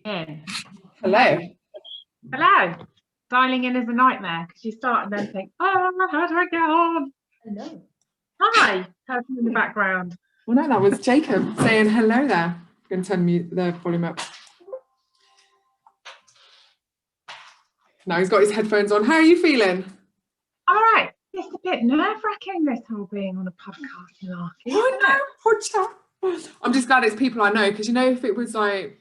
In. Hello. Hello. Dialing in is a nightmare because you start and then think, oh, how do I get on? Hello. Hi. How's in the background? Well, no, that was Jacob saying hello there. I'm going to turn the volume up. Now he's got his headphones on. How are you feeling? All right. It's a bit nerve-wracking, this whole being on a podcast malarkey. Oh, no, Podchat. I'm just glad it's people I know, because, you know, if it was like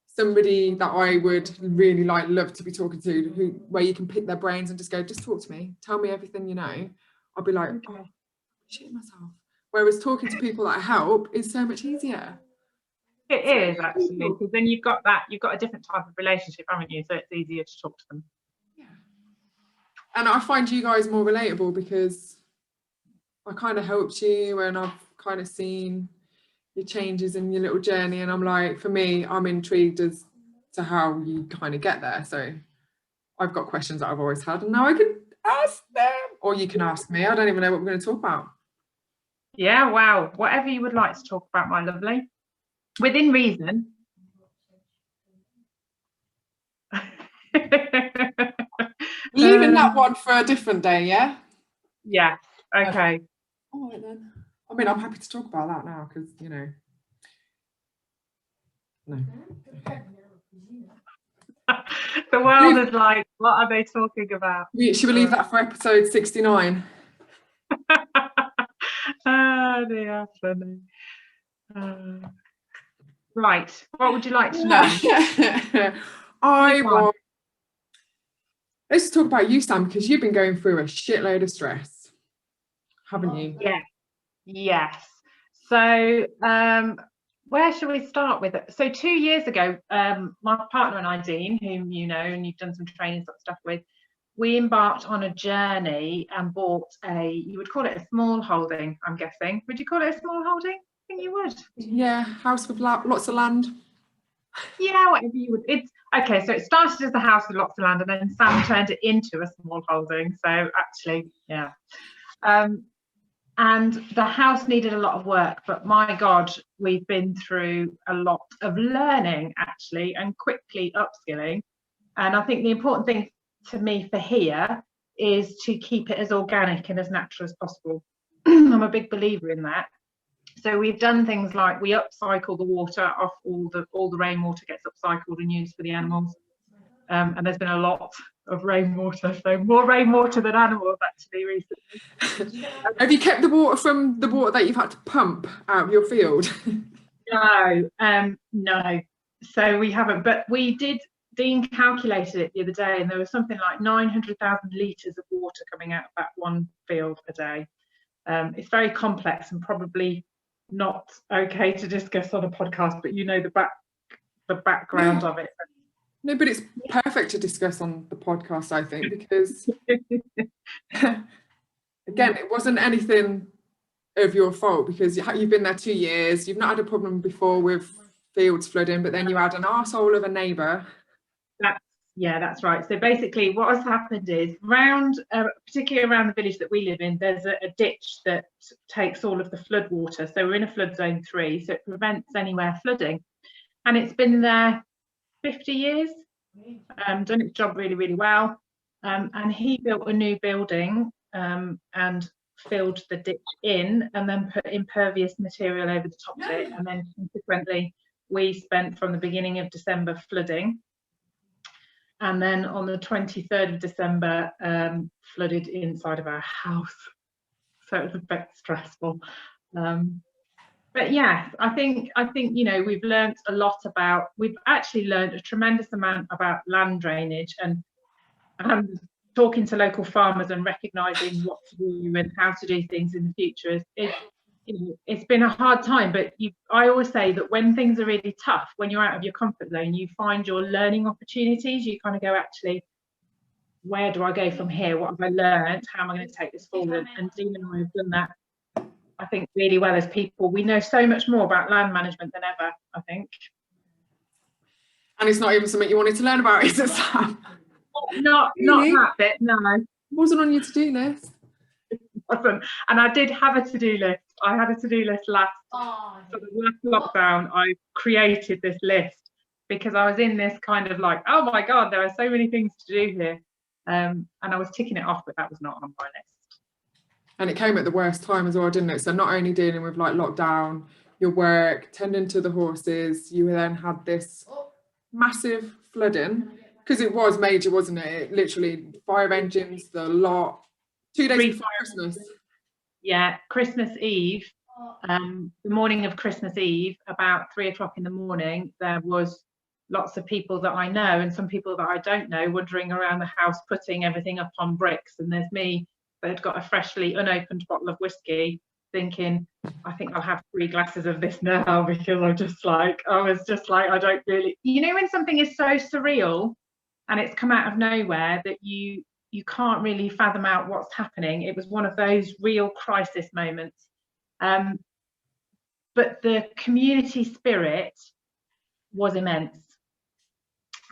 somebody that I would really love to be talking to, where you can pick their brains and just go, just talk to me, tell me everything you know, I'll be like, oh, shit myself. Whereas talking to people that I help is so much easier. It is actually, because then you've got a different type of relationship, haven't you? So it's easier to talk to them. Yeah. And I find you guys more relatable because I kind of helped you and I've kind of seen your changes in your little journey, and I'm like, for me, I'm intrigued as to how you kind of get there. So I've got questions that I've always had, and now I can ask them, or you can ask me. I don't even know what we're going to talk about. Yeah, wow. Whatever you would like to talk about, my lovely. Within reason. Leaving that one for a different day, yeah? Yeah, okay. All right then. I mean, I'm happy to talk about that now because, you know. No. The world is like, what are they talking about? Should we leave that for episode 69? Oh dear, funny. Right, what would you like to know? Let's talk about you, Sam, because you've been going through a shitload of stress, haven't you? Yeah. Yes. So where shall we start with it? So 2 years ago, my partner and I, Dean, whom you know and you've done some training stuff with, we embarked on a journey and bought you would call it a small holding, I'm guessing. Would you call it a small holding? I think you would. Yeah, house with lots of land. Yeah, whatever you would. It's okay. So it started as a house with lots of land, and then Sam turned it into a small holding. So actually, yeah. And the house needed a lot of work, but my God, we've been through a lot of learning actually, and quickly upskilling. And I think the important thing to me for here is to keep it as organic and as natural as possible. I'm a big believer in that. So we've done things like we upcycle the water off, all the rainwater gets upcycled and used for the animals. And there's been a lot of rainwater, so more rainwater than animals actually recently. Have you kept the water from the water that you've had to pump out of your field? No. So we haven't, but we did. Dean calculated it the other day, and there was something like 900,000 litres of water coming out of that one field a day. It's very complex and probably not okay to discuss on a podcast, but you know the background of it. No, but it's perfect to discuss on the podcast, I think, because again, it wasn't anything of your fault because you've been there 2 years. You've not had a problem before with fields flooding, but then you had an arsehole of a neighbour. That's right. So basically what has happened is particularly around the village that we live in, there's a ditch that takes all of the flood water. So we're in a flood zone 3, so it prevents anywhere flooding. And it's been there 50 years, done its job really, really well. And he built a new building and filled the ditch in and then put impervious material over the top of it. And then consequently, we spent from the beginning of December flooding. And then on the 23rd of December, flooded inside of our house. So it was a bit stressful. But yes, I think you know, we've actually learned a tremendous amount about land drainage and talking to local farmers and recognising what to do and how to do things in the future it's been a hard time, but I always say that when things are really tough, when you're out of your comfort zone, you find your learning opportunities. You kind of go, actually, where do I go from here? What have I learned? How am I going to take this forward? And Dean and I have done that, I think, really well as people. We know so much more about land management than ever, I think. And it's not even something you wanted to learn about, is it, Sam? Not that bit, no. It wasn't on your to-do list. It wasn't. And I did have a to-do list. I had a to-do list last lockdown. I created this list because I was in this kind of like, oh my God, there are so many things to do here. And I was ticking it off, but that was not on my list. And it came at the worst time as well, didn't it? So not only dealing with like lockdown, your work, tending to the horses, you then had this massive flooding, because it was major, wasn't it? Literally fire engines, the lot, 2 days before Christmas. Yeah, Christmas Eve, the morning of Christmas Eve, about 3 o'clock in the morning, there was lots of people that I know and some people that I don't know wandering around the house putting everything up on bricks. And there's me that had got a freshly unopened bottle of whiskey, thinking, I think I'll have 3 glasses of this now, because I was just like, I don't really, you know, when something is so surreal and it's come out of nowhere that you can't really fathom out what's happening. It was one of those real crisis moments. But the community spirit was immense.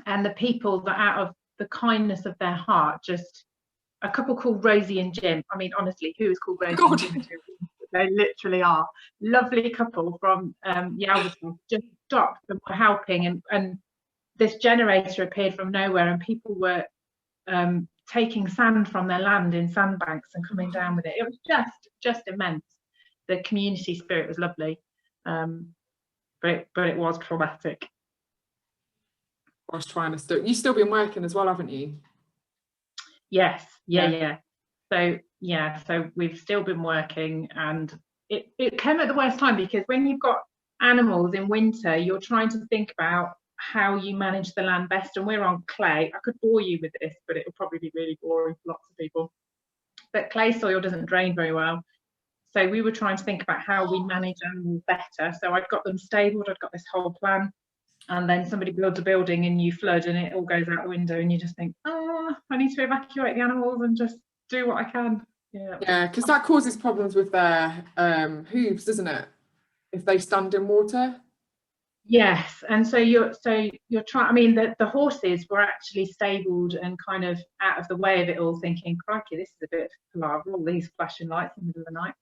And the people that out of the kindness of their heart, just a couple called Rosie and Jim. I mean, honestly, who is called Rosie and Jim? They literally are. Lovely couple from Yalverton, just stopped and were helping. And this generator appeared from nowhere, and people were taking sand from their land in sandbanks and coming down with it. It was just immense. The community spirit was lovely, but it was traumatic. I was trying to you've still been working as well, haven't you? Yes, yeah. So we've still been working, and it came at the worst time, because when you've got animals in winter, you're trying to think about how you manage the land best. And we're on clay. I could bore you with this, but it will probably be really boring for lots of people. But clay soil doesn't drain very well. So we were trying to think about how we manage animals better. So I've got them stabled, I've got this whole plan. And then somebody builds a building and you flood and it all goes out the window, and you just think, I need to evacuate the animals and just do what I can. Yeah, because that causes problems with their hooves, doesn't it? If they stand in water. Yes, and so you're trying. I mean, the horses were actually stabled and kind of out of the way of it all, thinking, crikey, this is a bit palaver, all these flashing lights in the middle of the night.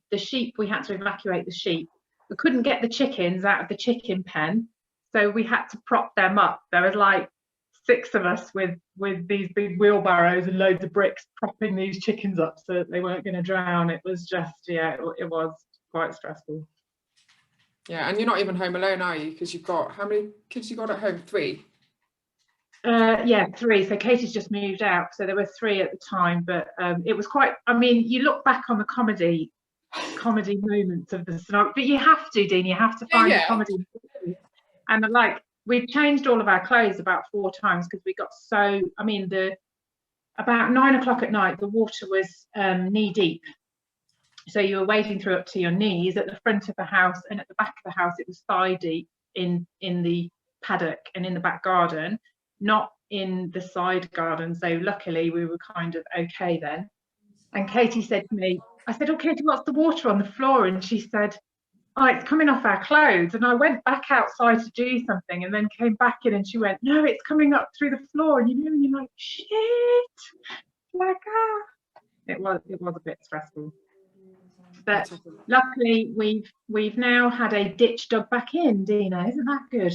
The sheep, we had to evacuate the sheep. We couldn't get the chickens out of the chicken pen, so we had to prop them up. There was like 6 of us with these big wheelbarrows and loads of bricks propping these chickens up so that they weren't going to drown. It was just, it was quite stressful. Yeah, and you're not even home alone, are you? Because you've got, how many kids you got at home? 3? Yeah, 3. So Katie's just moved out, so there were 3 at the time. But it was quite. I mean, you look back on the comedy moments of the scenario, but you have to, Dean. You have to find the comedy. And like, we changed all of our clothes about 4 times because we got so. I mean, about 9 o'clock at night, the water was knee deep. So you were wading through up to your knees at the front of the house, and at the back of the house it was thigh deep in the paddock and in the back garden, not in the side garden. So luckily we were kind of okay then. And Katie said to me, I said, oh Katie, what's the water on the floor? And she said, oh, it's coming off our clothes. And I went back outside to do something and then came back in, and she went, no, it's coming up through the floor. And you're like, shit, like, it was a bit stressful. But luckily we've now had a ditch dug back in, Dina. Isn't that good?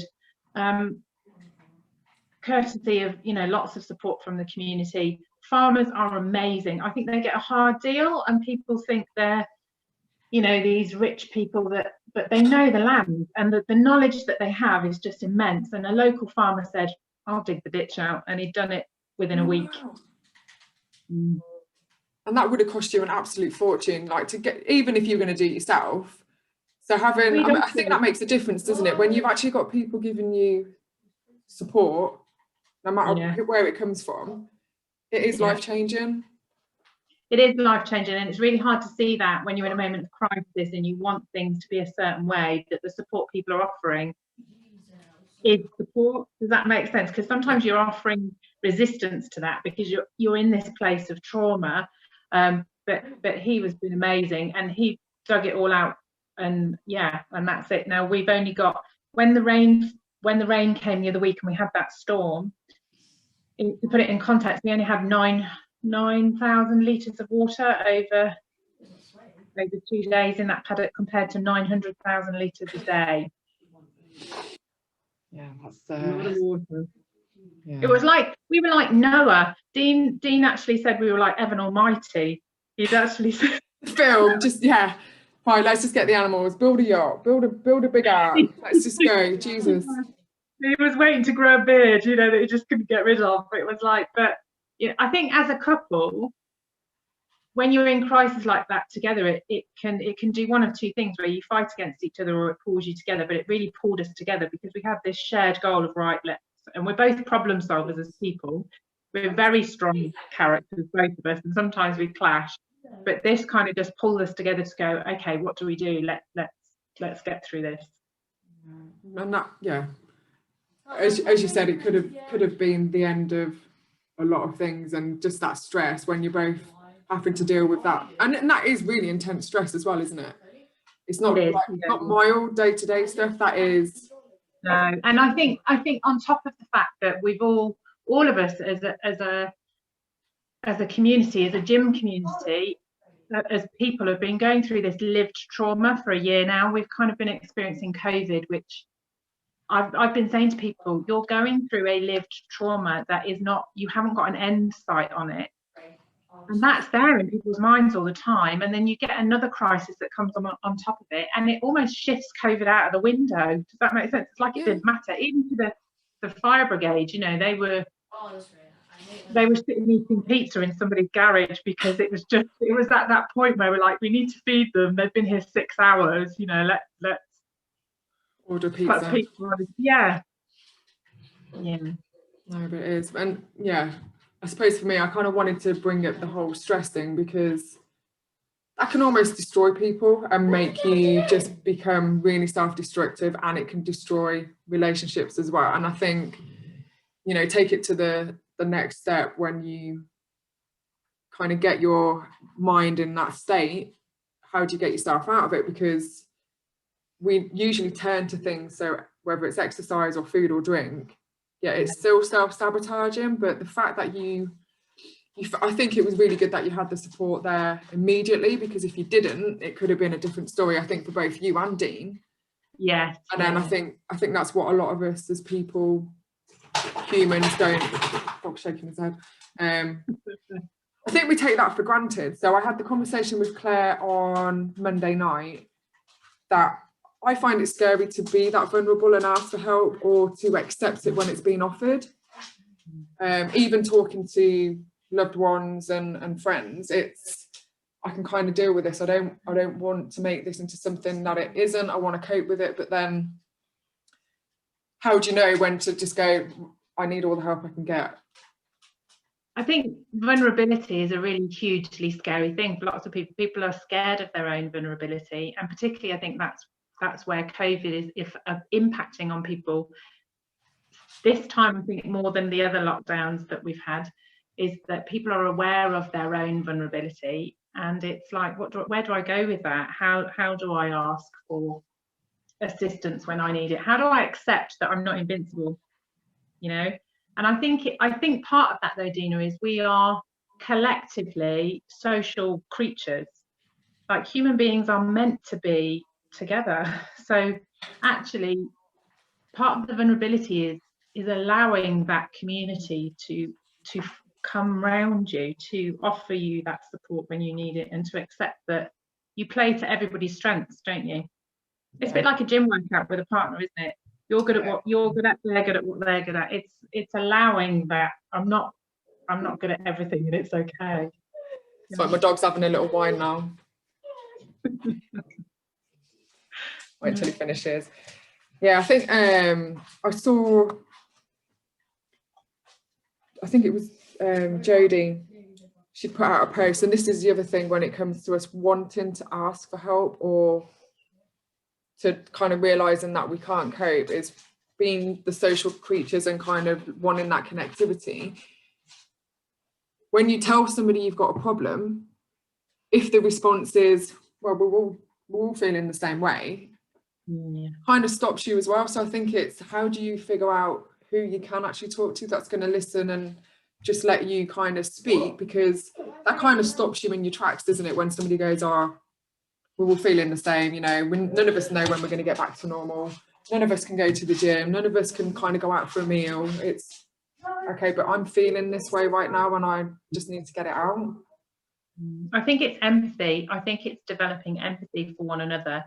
Courtesy of lots of support from the community. Farmers are amazing. I think they get a hard deal, and people think they're these rich people but they know the land, and the knowledge that they have is just immense. And a local farmer said, I'll dig the ditch out, and he'd done it within a week. Wow. And that would have cost you an absolute fortune, like to get, even if you're going to do it yourself. So having, I think that makes a difference, doesn't it? When you've actually got people giving you support, no matter where it comes from, it is life-changing. It is life-changing, and it's really hard to see that when you're in a moment of crisis and you want things to be a certain way, that the support people are offering is support. Does that make sense? Because sometimes you're offering resistance to that because you're in this place of trauma. But he was been amazing, and he dug it all out, and that's it. Now we've only got, when the rain came the other week and we had that storm, to put it in context, we only had 9,000 litres of water over 2 days in that paddock, compared to 900,000 litres a day. Yeah, that's A lot of water. yeah. It was like, we were like Noah. Dean actually said we were like Evan Almighty. He'd actually said, Film, just, yeah. Right, let's just get the animals, build a yacht, build a big ark. Let's just go, Jesus. He was waiting to grow a beard, you know, that he just couldn't get rid of. It was like, but yeah, I think as a couple, when you're in crisis like that together, it can do one of two things, where you fight against each other or it pulls you together. But it really pulled us together because we have this shared goal of, right, and we're both problem solvers as people. We're very strong characters, both of us, and sometimes we clash. But this kind of just pulled us together to go, okay, what do we do? Let's get through this. And that, yeah, as you said, it could have been the end of a lot of things, and just that stress when you're both having to deal with that, and that is really intense stress as well, isn't it? It's not not mild day-to-day stuff. That is. No, and I think on top of the fact that we've all of us as a community, as a gym community, as people have been going through this lived trauma for a year now. We've kind of been experiencing COVID, which I've been saying to people, you're going through a lived trauma that is not, you haven't got an end sight on it. And that's there in people's minds all the time. And then you get another crisis that comes on top of it, and it almost shifts COVID out of the window. Does that make sense? It's like it didn't matter. Even to the fire brigade, you know, they were sitting eating pizza in somebody's garage because it was at that point where we're like, we need to feed them. They've been here 6 hours, you know, let's order pizza. Yeah. No, but it is. And yeah, I suppose for me, I kind of wanted to bring up the whole stress thing, because that can almost destroy people and make you just become really self-destructive, and it can destroy relationships as well. And I think, you know, take it to the next step when you kind of get your mind in that state. How do you get yourself out of it? Because we usually turn to things, so whether it's exercise or food or drink, yeah, it's still self-sabotaging. But the fact that I think it was really good that you had the support there immediately, because if you didn't, it could have been a different story, I think, for both you and Dean. Yeah. And then I think that's what a lot of us as people, humans, don't. Dog's shaking his head. I think we take that for granted. So I had the conversation with Claire on Monday night that I find it scary to be that vulnerable and ask for help, or to accept it when it's been offered. Even talking to loved ones and friends, I can kind of deal with this. I don't want to make this into something that it isn't. I want to cope with it, but then how do you know when to just go, I need all the help I can get? I think vulnerability is a really hugely scary thing for lots of people. People are scared of their own vulnerability, and particularly I think that's where COVID is impacting on people this time. I think more than the other lockdowns that we've had, is that people are aware of their own vulnerability, and it's like, where do I go with that? How do I ask for assistance when I need it? How do I accept that I'm not invincible? You know, and I think part of that, though, Dina, is we are collectively social creatures. Like, human beings are meant to be together. So actually, part of the vulnerability is allowing that community to come round you, to offer you that support when you need it, and to accept that you play to everybody's strengths, don't you? It's a bit like a gym workout with a partner, isn't it? You're good at what you're good at, they're good at what they're good at. It's allowing that I'm not good at everything, and it's okay. It's like my dog's having a little whine now. Wait till he finishes. Yeah, I think I think it was Jodie. She put out a post, and this is the other thing when it comes to us wanting to ask for help, or to kind of realizing that we can't cope, is being the social creatures and kind of wanting that connectivity. When you tell somebody you've got a problem, if the response is, well, we're all feeling the same way, kind of stops you as well. So I think it's, how do you figure out who you can actually talk to that's going to listen and just let you kind of speak? Because that kind of stops you in your tracks, doesn't it, when somebody goes, we're all feeling the same, you know, none of us know when we're going to get back to normal. none of us can go to the gym, none of us can kind of go out for a meal. It's okay, but I'm feeling this way right now and I just need to get it out. I think it's empathy. I think it's developing empathy for one another.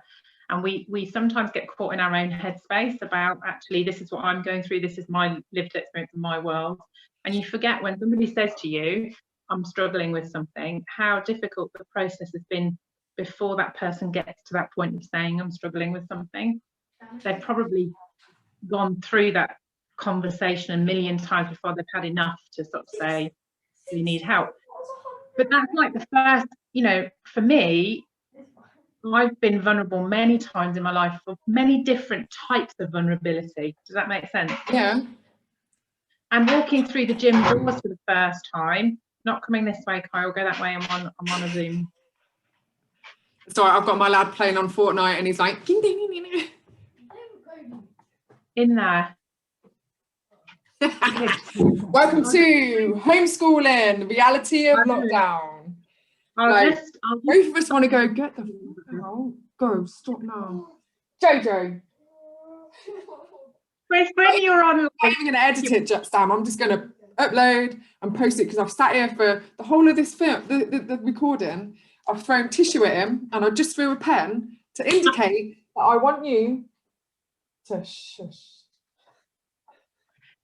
And we sometimes get caught in our own headspace about, actually, this is what I'm going through, this is my lived experience in my world. And you forget when somebody says to you, I'm struggling with something, how difficult the process has been before that person gets to that point of saying, I'm struggling with something. They've probably gone through that conversation a million times before they've had enough to sort of say, we need help. But that's like the first, you know, for me, I've been vulnerable many times in my life for many different types of vulnerability. Does that make sense? Yeah. And walking through the gym doors for the first time, not coming this way, Kyle, go that way, I'm on a Zoom. Sorry, I've got my lad playing on Fortnite and he's like, ding, ding, ding, ding. In there. Welcome to homeschooling, reality of lockdown. Both of us want to go, get the fuck out. Go, stop now. Jojo. When you're on, I'm even going to edit it, Sam. I'm just going to upload and post it because I've sat here for the whole of this film, the recording. I've thrown tissue at him and I just threw a pen to indicate that I want you to shush.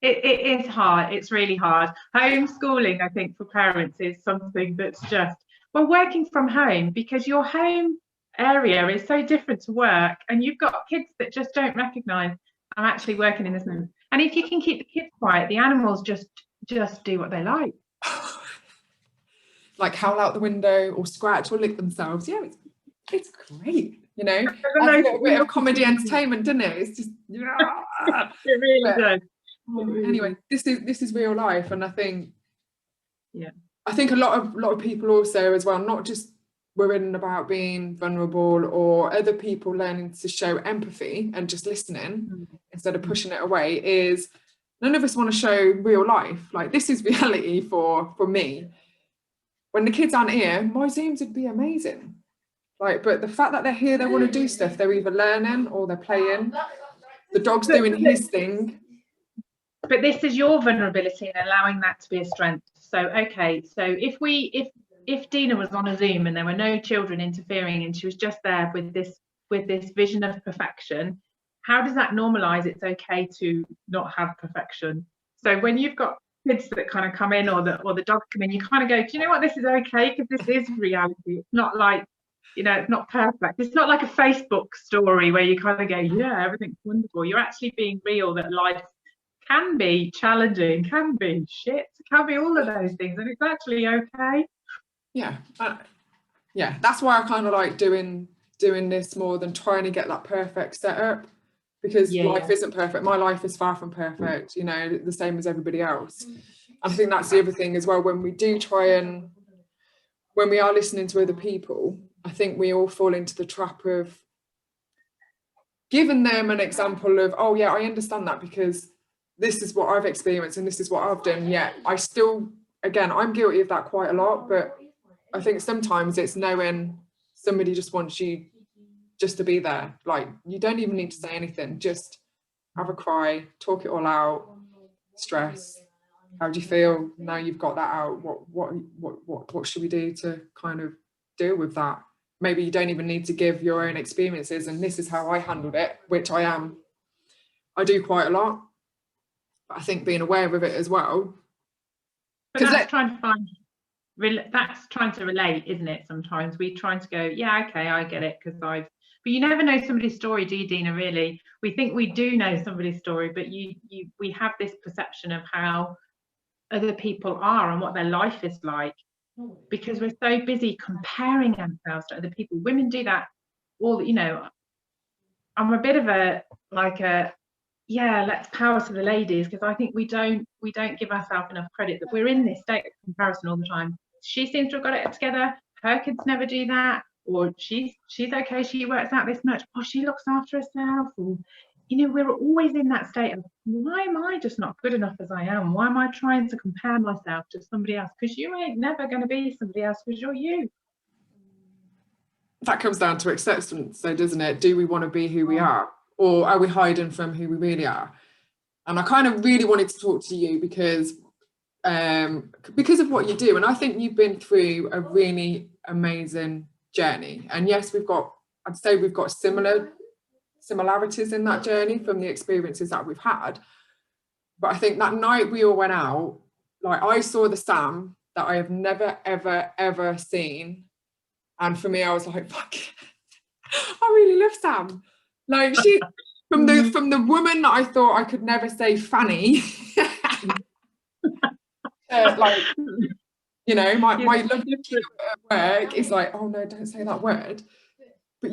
It is hard. It's really hard. Homeschooling, I think, for parents is something that's just, well, working from home, because your home area is so different to work and you've got kids that just don't recognise I'm actually working in this moment. And if you can keep the kids quiet, the animals just do what they like. Like howl out the window or scratch or lick themselves. Yeah, it's great, you know. Adds a little bit of comedy entertainment, doesn't it? It's just, yeah. It really does. Anyway, this is real life, and I think, yeah, I think a lot of people also as well, not just worrying about being vulnerable or other people learning to show empathy and just listening instead of pushing it away, is none of us want to show real life. Like, this is reality for me. When the kids aren't here, my Zooms would be amazing. Like, but the fact that they're here, they want to do stuff. They're either learning or they're playing. The dog's doing his thing. But this is your vulnerability and allowing that to be a strength. So, okay, so if Dina was on a Zoom and there were no children interfering and she was just there with this vision of perfection, how does that normalize it's okay to not have perfection? So when you've got kids that kind of come in or the dogs come in, you kind of go, do you know what, this is okay because this is reality. It's not like, you know, it's not perfect. It's not like a Facebook story where you kind of go, yeah, everything's wonderful. You're actually being real, that life can be challenging, can be shit, can be all of those things, and it's actually okay. Yeah, that's why I kind of like doing this more than trying to get that perfect setup, because life isn't perfect. My life is far from perfect, you know, the same as everybody else. I think that's the other thing as well, when we do try and when we are listening to other people, I think we all fall into the trap of giving them an example of, oh yeah, I understand that because this is what I've experienced and this is what I've done. Yet I still, again, I'm guilty of that quite a lot, but I think sometimes it's knowing somebody just wants you just to be there. Like, you don't even need to say anything, just have a cry, talk it all out, stress. How do you feel now you've got that out? What should we do to kind of deal with that? Maybe you don't even need to give your own experiences, and this is how I handled it, which I do quite a lot. But I think being aware of it as well. But that's trying to relate, isn't it? Sometimes we're trying to go, yeah, okay, I get it, because but you never know somebody's story, do you, Dina? Really, we think we do know somebody's story, but we have this perception of how other people are and what their life is like, because we're so busy comparing ourselves to other people. Women do that all, you know. I'm a bit of let's power to the ladies, because I think we don't give ourselves enough credit that we're in this state of comparison all the time. She seems to have got it together, her kids never do that, or she's okay, she works out this much, or she looks after herself, or, you know, we're always in that state of, why am I just not good enough as I am? Why am I trying to compare myself to somebody else? Because you ain't never going to be somebody else, because you're you. That comes down to acceptance, though, doesn't it? Do we want to be who we are, or are we hiding from who we really are? And I kind of really wanted to talk to you because of what you do, and I think you've been through a really amazing journey. And yes, I'd say we've got similarities in that journey from the experiences that we've had. But I think that night we all went out, like, I saw the Sam that I have never, ever, ever seen. And for me, I was like, fuck, I really love Sam. Like, she, from the woman that I thought I could never say Fanny, like, you know, my love at work is like, oh no, don't say that word. But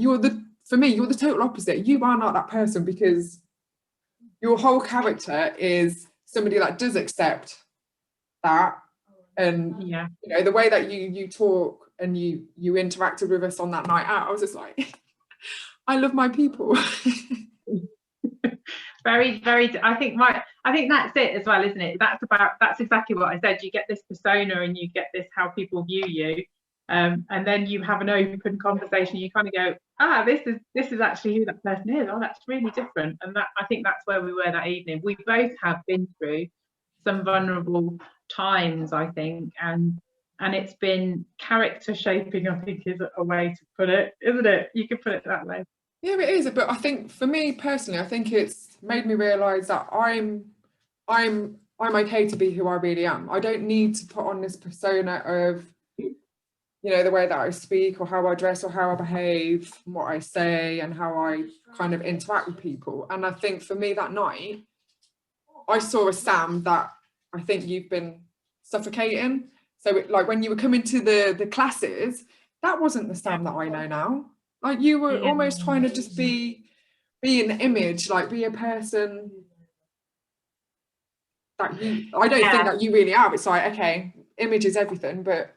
for me, you're the total opposite. You are not that person, because your whole character is somebody that does accept that. And you know, the way that you talk and you interacted with us on that night out, I was just like, I love my people. Very, very, I think that's it as well, isn't it? That's exactly what I said. You get this persona and you get this how people view you, and then you have an open conversation. You kind of go, this is actually who that person is. Oh, that's really different. And that, I think that's where we were that evening. We both have been through some vulnerable times, I think, and it's been character shaping, I think, is a way to put it, isn't it? You could put it that way. Yeah, it is. But I think for me personally, I think it's made me realise that I'm okay to be who I really am. I don't need to put on this persona of, you know, the way that I speak or how I dress or how I behave, and what I say and how I kind of interact with people. And I think for me that night, I saw a Sam that I think you've been suffocating. So like when you were coming to the classes, that wasn't the Sam that I know now. Like, you were almost trying to just be an image, like be a person that I don't think that you really are. It's like, okay, image is everything, but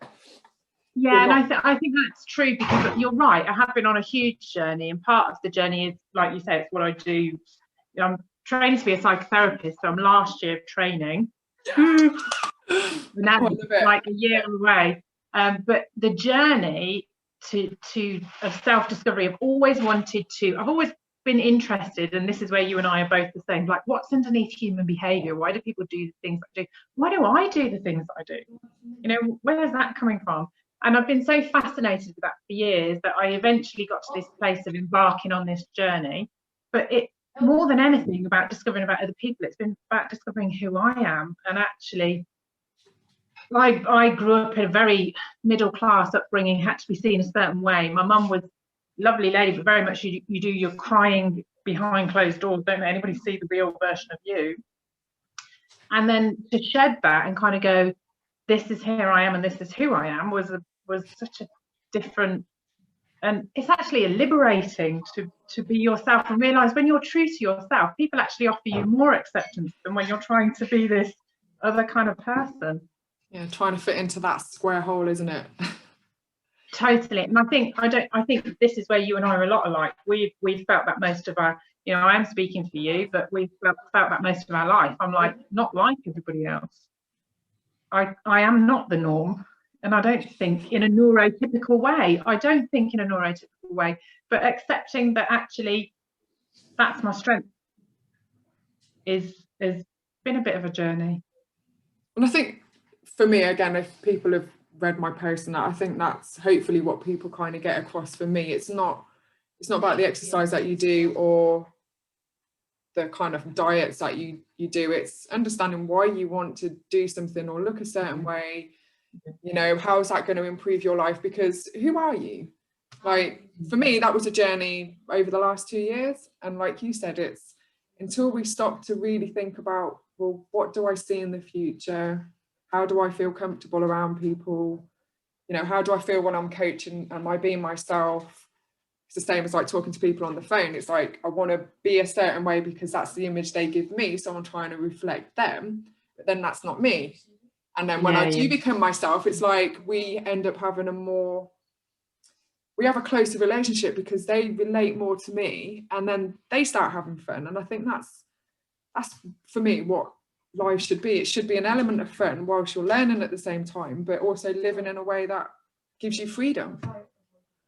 and I think that's true, because you're right. I have been on a huge journey, and part of the journey is, like you say, it's what I do. You know, I'm trained to be a psychotherapist, so I'm last year of training. Now like a year away. But the journey of self-discovery, I've always been interested, and this is where you and I are both the same, like, what's underneath human behavior? Why do people do the things that I do? Why do I do the things that I do? You know, where is that coming from? And I've been so fascinated with that for years that I eventually got to this place of embarking on this journey. But it, more than anything about discovering about other people, it's been about discovering who I am. And actually, I grew up in a very middle class upbringing, had to be seen a certain way. My mum was a lovely lady, but very much you do your crying behind closed doors, don't let anybody see the real version of you. And then to shed that and kind of go, this is here I am and this is who I am, was such a different, and it's actually liberating to be yourself and realise when you're true to yourself, people actually offer you more acceptance than when you're trying to be this other kind of person. Yeah, trying to fit into that square hole, isn't it? Totally. And I think this is where you and I are a lot alike. We've felt that most of our, you know, I am speaking for you, but we've felt that most of our life. I'm like, not like everybody else. I am not the norm, and I don't think in a neurotypical way. But accepting that actually that's my strength has been a bit of a journey. And I think for me, again, if people have read my post and that, I think that's hopefully what people kind of get across. For me, it's not about the exercise that you do or the kind of diets that you do. It's understanding why you want to do something or look a certain way. You know, how is that going to improve your life? Because who are you? Like, for me, that was a journey over the last 2 years. And like you said, it's until we stop to really think about, well, what do I see in the future? How do I feel comfortable around people? You know, how do I feel when I'm coaching? Am I being myself? It's the same as like talking to people on the phone. It's like, I want to be a certain way because that's the image they give me. So I'm trying to reflect them, but then that's not me. And then when I do become myself, it's like we end up having we have a closer relationship because they relate more to me, and then they start having fun. And I think that's for me what life should be. It should be an element of fun whilst you're learning at the same time, but also living in a way that gives you freedom.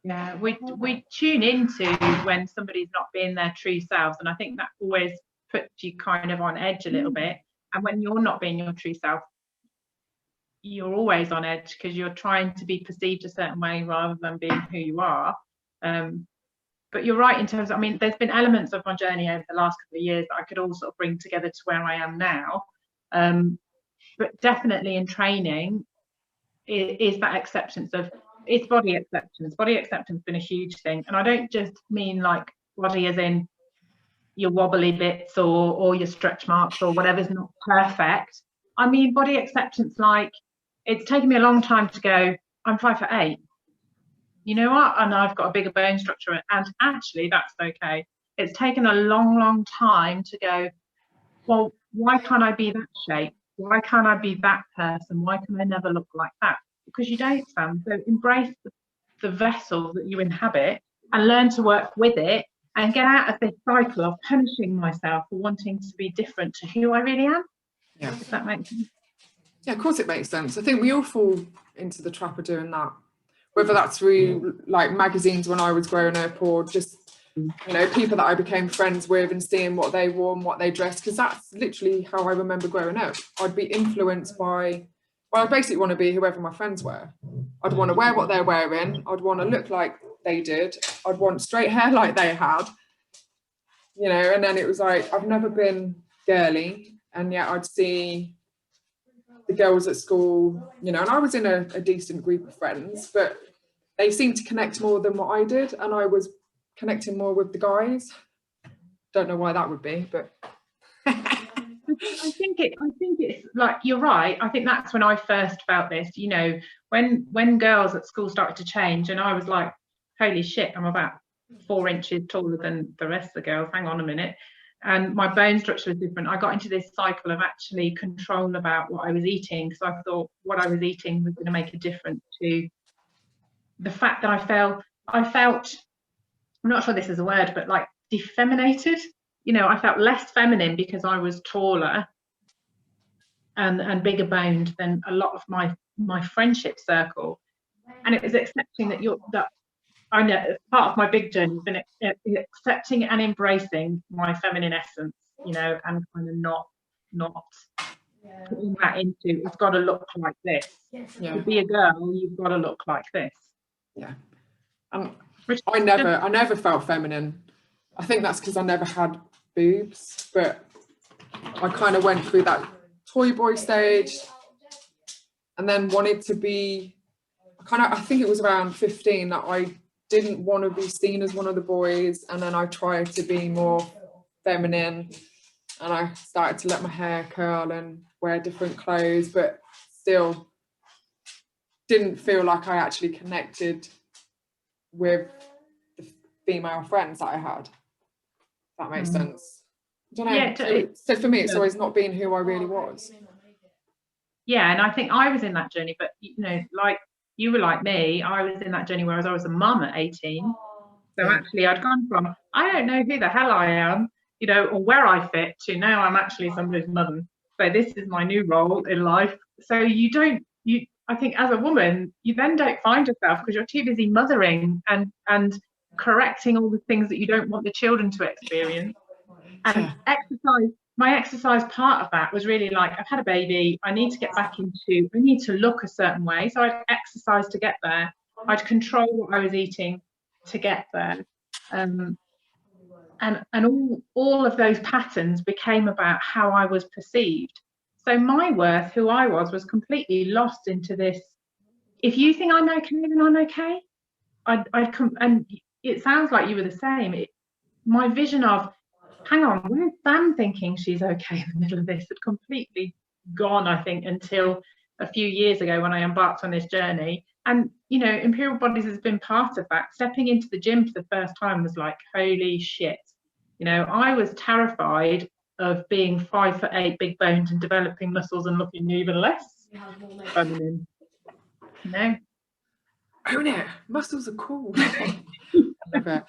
Yeah, we tune into when somebody's not being their true selves, and I think that always puts you kind of on edge a little bit. And when you're not being your true self, you're always on edge because you're trying to be perceived a certain way rather than being who you are. But you're right in terms of, I mean, there's been elements of my journey over the last couple of years that I could all sort of bring together to where I am now. But definitely in training is that acceptance of, it's body acceptance. Body acceptance has been a huge thing. And I don't just mean like body as in your wobbly bits or your stretch marks or whatever's not perfect. I mean body acceptance, like it's taken me a long time to go, I'm 5'8". You know what? And I've got a bigger bone structure, and actually that's okay. It's taken a long time to go, well, why can't I be that shape? Why can't I be that person? Why can I never look like that? Because you don't, Sam. So embrace the vessel that you inhabit and learn to work with it and get out of this cycle of punishing myself for wanting to be different to who I really am. Yeah. If that makes sense. Yeah, of course it makes sense. I think we all fall into the trap of doing that, whether that's through like magazines when I was growing up, or just, you know, people that I became friends with and seeing what they wore and what they dressed, because that's literally how I remember growing up. I'd be influenced by, well, I basically want to be whoever my friends were. I'd want to wear what they're wearing. I'd want to look like they did. I'd want straight hair like they had, you know. And then it was like, I've never been girly, and yet I'd see the girls at school, you know, and I was in a decent group of friends, but they seemed to connect more than what I did, and I was connecting more with the guys. Don't know why that would be, but I think it's like, you're right. I think that's when I first felt this, you know, when girls at school started to change, and I was like, holy shit, I'm about 4 inches taller than the rest of the girls, hang on a minute. And my bone structure was different. I got into this cycle of actually control about what I was eating, because I thought what I was eating was going to make a difference to the fact that I felt, I'm not sure this is a word, but like defeminated. You know, I felt less feminine because I was taller and bigger boned than a lot of my friendship circle. And it was accepting that I know part of my big journey has been accepting and embracing my feminine essence, you know, and kind of not putting that into, it's got to look like this. yeah. To be a girl, you've got to look like this. Yeah. I never felt feminine. I think that's because I never had boobs, but I kind of went through that toy boy stage and then wanted to be I think it was around 15 that I didn't want to be seen as one of the boys, and then I tried to be more feminine, and I started to let my hair curl and wear different clothes, but still didn't feel like I actually connected with the female friends that I had. If that makes sense. I don't know. Yeah, so for me, it's always not being who I really was. Yeah, and I think I was in that journey, but you know, like you were like me, I was in that journey whereas I was a mum at 18. So actually I'd gone from, I don't know who the hell I am, you know, or where I fit, to now I'm actually somebody's mother. So this is my new role in life. So I think as a woman, you then don't find yourself because you're too busy mothering and correcting all the things that you don't want the children to experience. And my exercise part of that was really like, I've had a baby, I need to look a certain way. So I'd exercise to get there. I'd control what I was eating to get there. And all of those patterns became about how I was perceived. So my worth, who I was completely lost into this. If you think I'm okay, then I'm okay. I'd come, and it sounds like you were the same. My vision of, hang on, where's Sam thinking she's okay in the middle of this, had completely gone, I think, until a few years ago when I embarked on this journey. And, you know, Imperial Bodies has been part of that. Stepping into the gym for the first time was like, holy shit. You know, I was terrified of being 5'8", big boned and developing muscles and looking even less feminine. You know? Own it. Muscles are cool. I love it.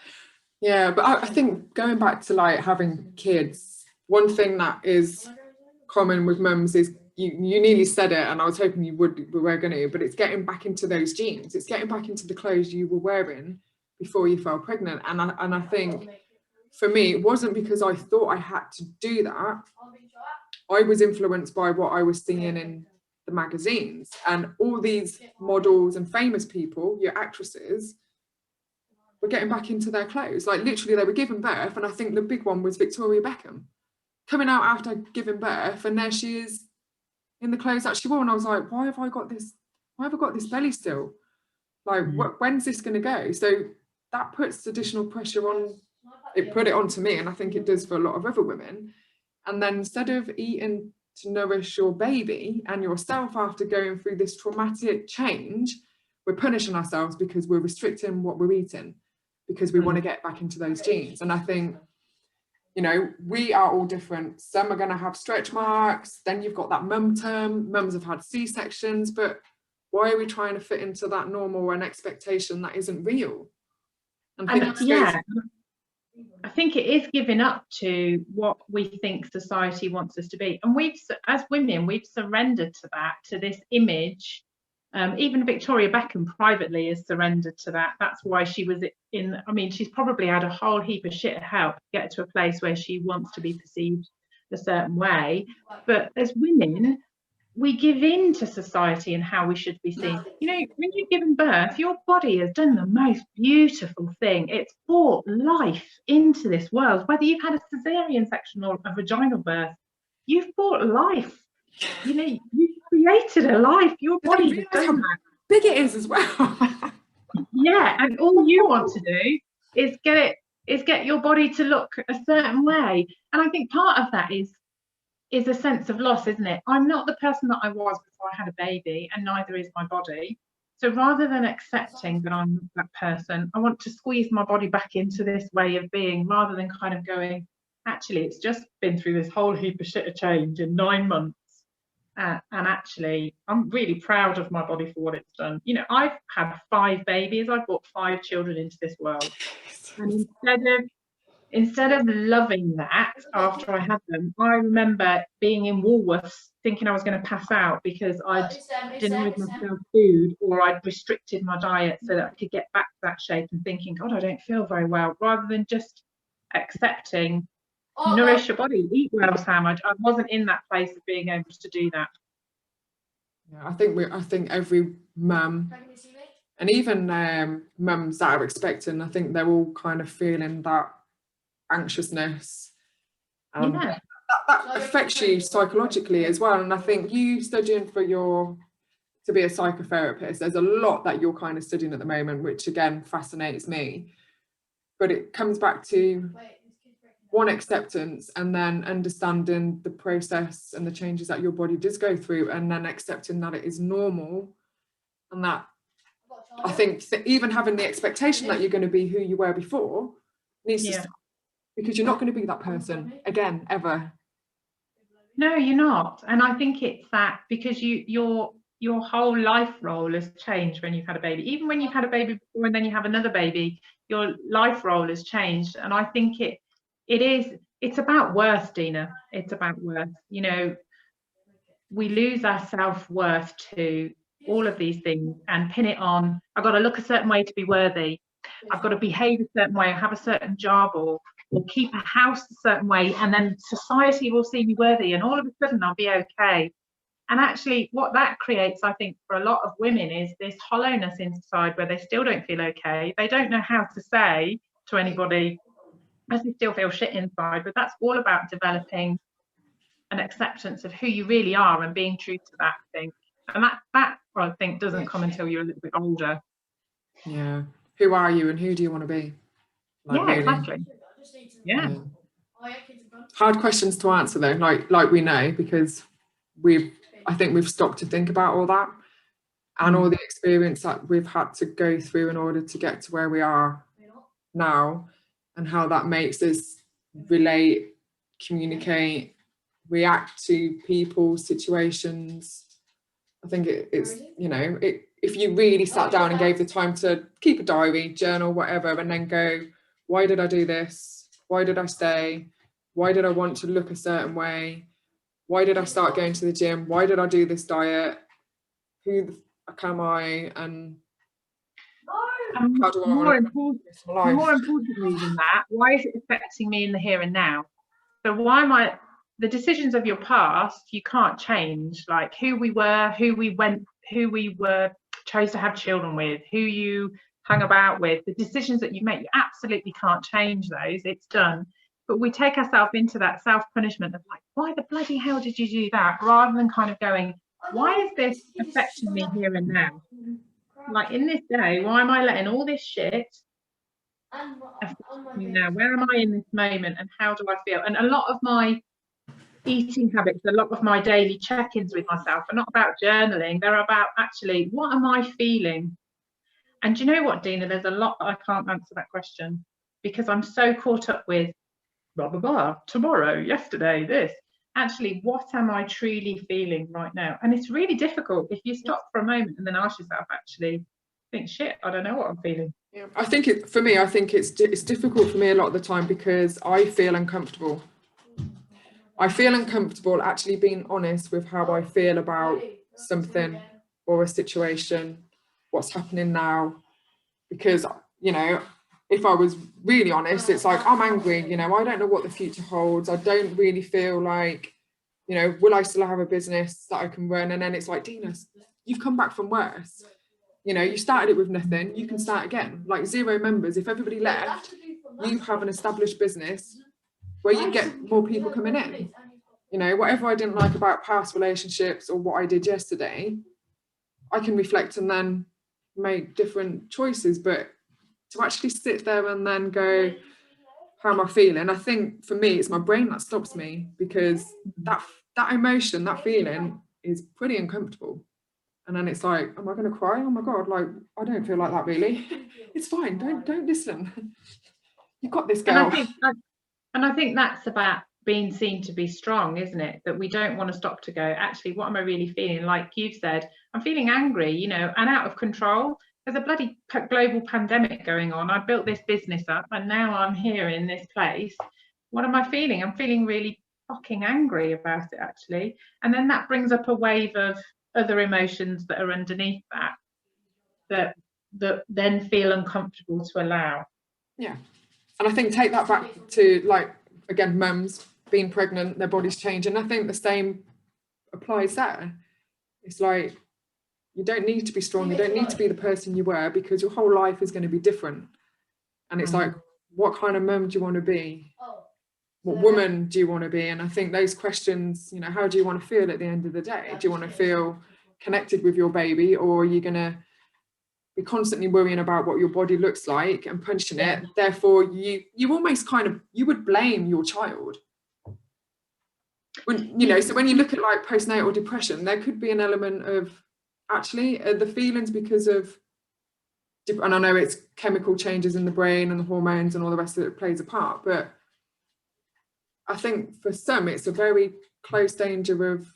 Yeah, but I think going back to like having kids, one thing that is common with mums is you nearly said it, and I was hoping we were going to, but it's getting back into those jeans. It's getting back into the clothes you were wearing before you fell pregnant. And I think for me, it wasn't because I thought I had to do that. I was influenced by what I was seeing in the magazines, and all these models and famous people, your actresses, were getting back into their clothes. Like literally they were giving birth, and I think the big one was Victoria Beckham coming out after giving birth, and there she is in the clothes that she wore. And I was like, why have I got this belly still? Like, when's this going to go? So that puts additional pressure on, it put it onto me, and I think it does for a lot of other women. And then instead of eating to nourish your baby and yourself after going through this traumatic change, we're punishing ourselves because we're restricting what we're eating, because we want to get back into those jeans. And I think, you know, we are all different. Some are going to have stretch marks. Then you've got that mum term. Mums have had C-sections, but why are we trying to fit into that normal and expectation that isn't real? I think it is giving up to what we think society wants us to be. And as women, we've surrendered to that, to this image. Even Victoria Beckham privately has surrendered to that. That's why she was she's probably had a whole heap of shit help to get to a place where she wants to be perceived a certain way. But as women, we give in to society and how we should be seen. You know, when you've given birth, your body has done the most beautiful thing. It's brought life into this world. Whether you've had a cesarean section or a vaginal birth, you've brought life. You know, you've created a life. Your body has done that. Big it is as well. Yeah, and all you want to do is get your body to look a certain way. And I think part of that is a sense of loss, isn't it? I'm not the person that I was before I had a baby, and neither is my body. So rather than accepting that I'm not that person, I want to squeeze my body back into this way of being, rather than kind of going, actually, it's just been through this whole heap of shit of change in 9 months. And actually, I'm really proud of my body for what it's done. You know, I've had 5 babies. I've brought 5 children into this world. And instead of loving that after I had them, I remember being in Woolworths thinking I was going to pass out because I'd denied myself food, or I'd restricted my diet so that I could get back to that shape, and thinking, God, I don't feel very well, rather than just accepting, nourish your body, eat well, Sam. I wasn't in that place of being able to do that. Yeah, I think every mum, and even mums that are expecting, I think they're all kind of feeling that anxiousness, and that affects you psychologically as well. And I think you studying to be a psychotherapist, there's a lot that you're kind of studying at the moment, which again fascinates me, but it comes back to one, acceptance, and then understanding the process and the changes that your body does go through, and then accepting that it is normal. And that, I think that even having the expectation that you're going to be who you were before needs to stop, because you're not going to be that person again ever. No, you're not. And I think it's that because your whole life role has changed when you've had a baby. Even when you've had a baby before and then you have another baby, your life role has changed. And I think it's about worth, Dina. It's about worth. You know, we lose our self-worth to all of these things and pin it on, I've got to look a certain way to be worthy. I've got to behave a certain way, have a certain job, or keep a house a certain way, and then society will see me worthy, and all of a sudden I'll be okay. And actually what that creates, I think, for a lot of women is this hollowness inside where they still don't feel okay. They don't know how to say to anybody, as they still feel shit inside. But that's all about developing an acceptance of who you really are and being true to that thing. And that I think doesn't come until you're a little bit older. Yeah. Who are you and who do you want to be? Like, yeah, really. Exactly. Yeah. Hard questions to answer though, like we know, because I think we've stopped to think about all that and all the experience that we've had to go through in order to get to where we are now, and how that makes us relate, communicate, react to people, situations. I think it's, you know, if you really sat down and gave the time to keep a diary, journal, whatever, and then go, why did I do this? Why did I stay? Why did I want to look a certain way? why did I start going to the gym? Why did I do this diet? Who the fuck am I? And how do I more want to live my life? more importantly than that, why is it affecting me in the here and now? So why am I, the decisions of your past you can't change, like who we were, who we chose to have children with, who you hung about with, the decisions that you make, you absolutely can't change those. It's done. But we take ourselves into that self-punishment of like, why the bloody hell did you do that, rather than kind of going, why is this affecting me here and now? Like in this day, why am I letting all this shit affect me now? Where am I in this moment, and how do I feel? And a lot of my eating habits, a lot of my daily check-ins with myself are not about journaling. They're about actually, what am I feeling? And do you know what, Dina? There's a lot that I can't answer that question, because I'm so caught up with blah, blah, blah, tomorrow, yesterday, this. Actually, what am I truly feeling right now? And it's really difficult if you stop for a moment and then ask yourself, actually, think, shit, I don't know what I'm feeling. Yeah, I think it's difficult for me a lot of the time because I feel uncomfortable. I feel uncomfortable actually being honest with how I feel about something or a situation, what's happening now. Because, you know, if I was really honest, it's like, I'm angry, you know, I don't know what the future holds. I don't really feel like, you know, will I still have a business that I can run? And then it's like, Dina, you've come back from worse. You know, you started it with nothing, you can start again. Like 0 members, if everybody left, you have an established business where you get more people coming in. You know, whatever I didn't like about past relationships or what I did yesterday, I can reflect and then make different choices. But to actually sit there and then go, how am I feeling? I think for me, it's my brain that stops me, because that emotion, that feeling is pretty uncomfortable. And then it's like, am I going to cry? Oh my God, like, I don't feel like that really. It's fine. Don't listen. You've got this, girl. And I think that's about being seen to be strong, isn't it? That we don't want to stop to go, actually, what am I really feeling? Like you've said, I'm feeling angry, you know, and out of control. There's a bloody global pandemic going on. I built this business up and now I'm here in this place. What am I feeling? I'm feeling really fucking angry about it, actually. And then that brings up a wave of other emotions that are underneath that then feel uncomfortable to allow. Yeah. And I think take that back to, like, again, mums being pregnant, their bodies change. And I think the same applies there. It's like, you don't need to be strong. You don't need to be the person you were, because your whole life is going to be different. And it's like, what kind of mum do you want to be? What woman do you want to be? And I think those questions, you know, how do you want to feel at the end of the day? Do you want to feel connected with your baby, or are you going to be constantly worrying about what your body looks like and punching it? Therefore, you almost kind of, you would blame your child. When, you know, so when you look at like postnatal depression, there could be an element of actually the feelings because of, and I know it's chemical changes in the brain and the hormones and all the rest of it plays a part, but I think for some it's a very close danger of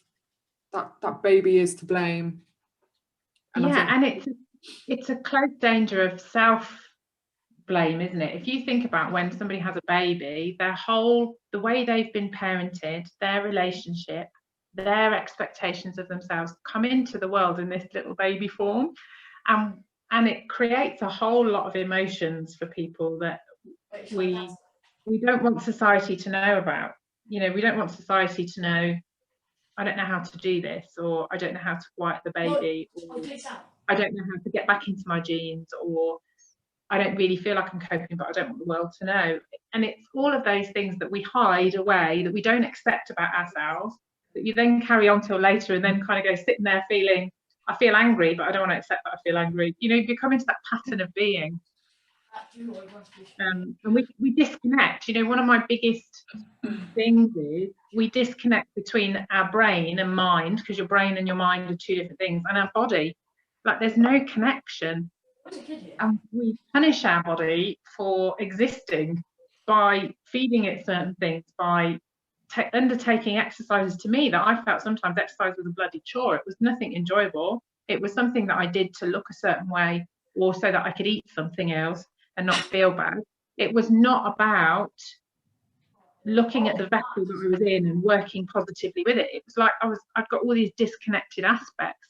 that baby is to blame. And it's a close danger of self-blame, isn't it? If you think about when somebody has a baby, the way they've been parented, their relationship, their expectations of themselves come into the world in this little baby form, and it creates a whole lot of emotions for people that we don't want society to know about. You know, we don't want society to know, I don't know how to do this, or I don't know how to quiet the baby, or I don't know how to get back into my jeans, or I don't really feel like I'm coping, but I don't want the world to know. And it's all of those things that we hide away, that we don't accept about ourselves, that you then carry on till later, and then kind of go sitting there feeling, I feel angry, but I don't want to accept that I feel angry. You know, you come into that pattern of being. And we disconnect. You know, one of my biggest things is we disconnect between our brain and mind, because your brain and your mind are two different things, and our body. Like, there's no connection. And we punish our body for existing by feeding it certain things, by undertaking exercises. To me, that I felt sometimes exercise was a bloody chore. It was nothing enjoyable. It was something that I did to look a certain way, or so that I could eat something else and not feel bad. It was not about looking at the vessel that I was in and working positively with it. It was like I'd got all these disconnected aspects.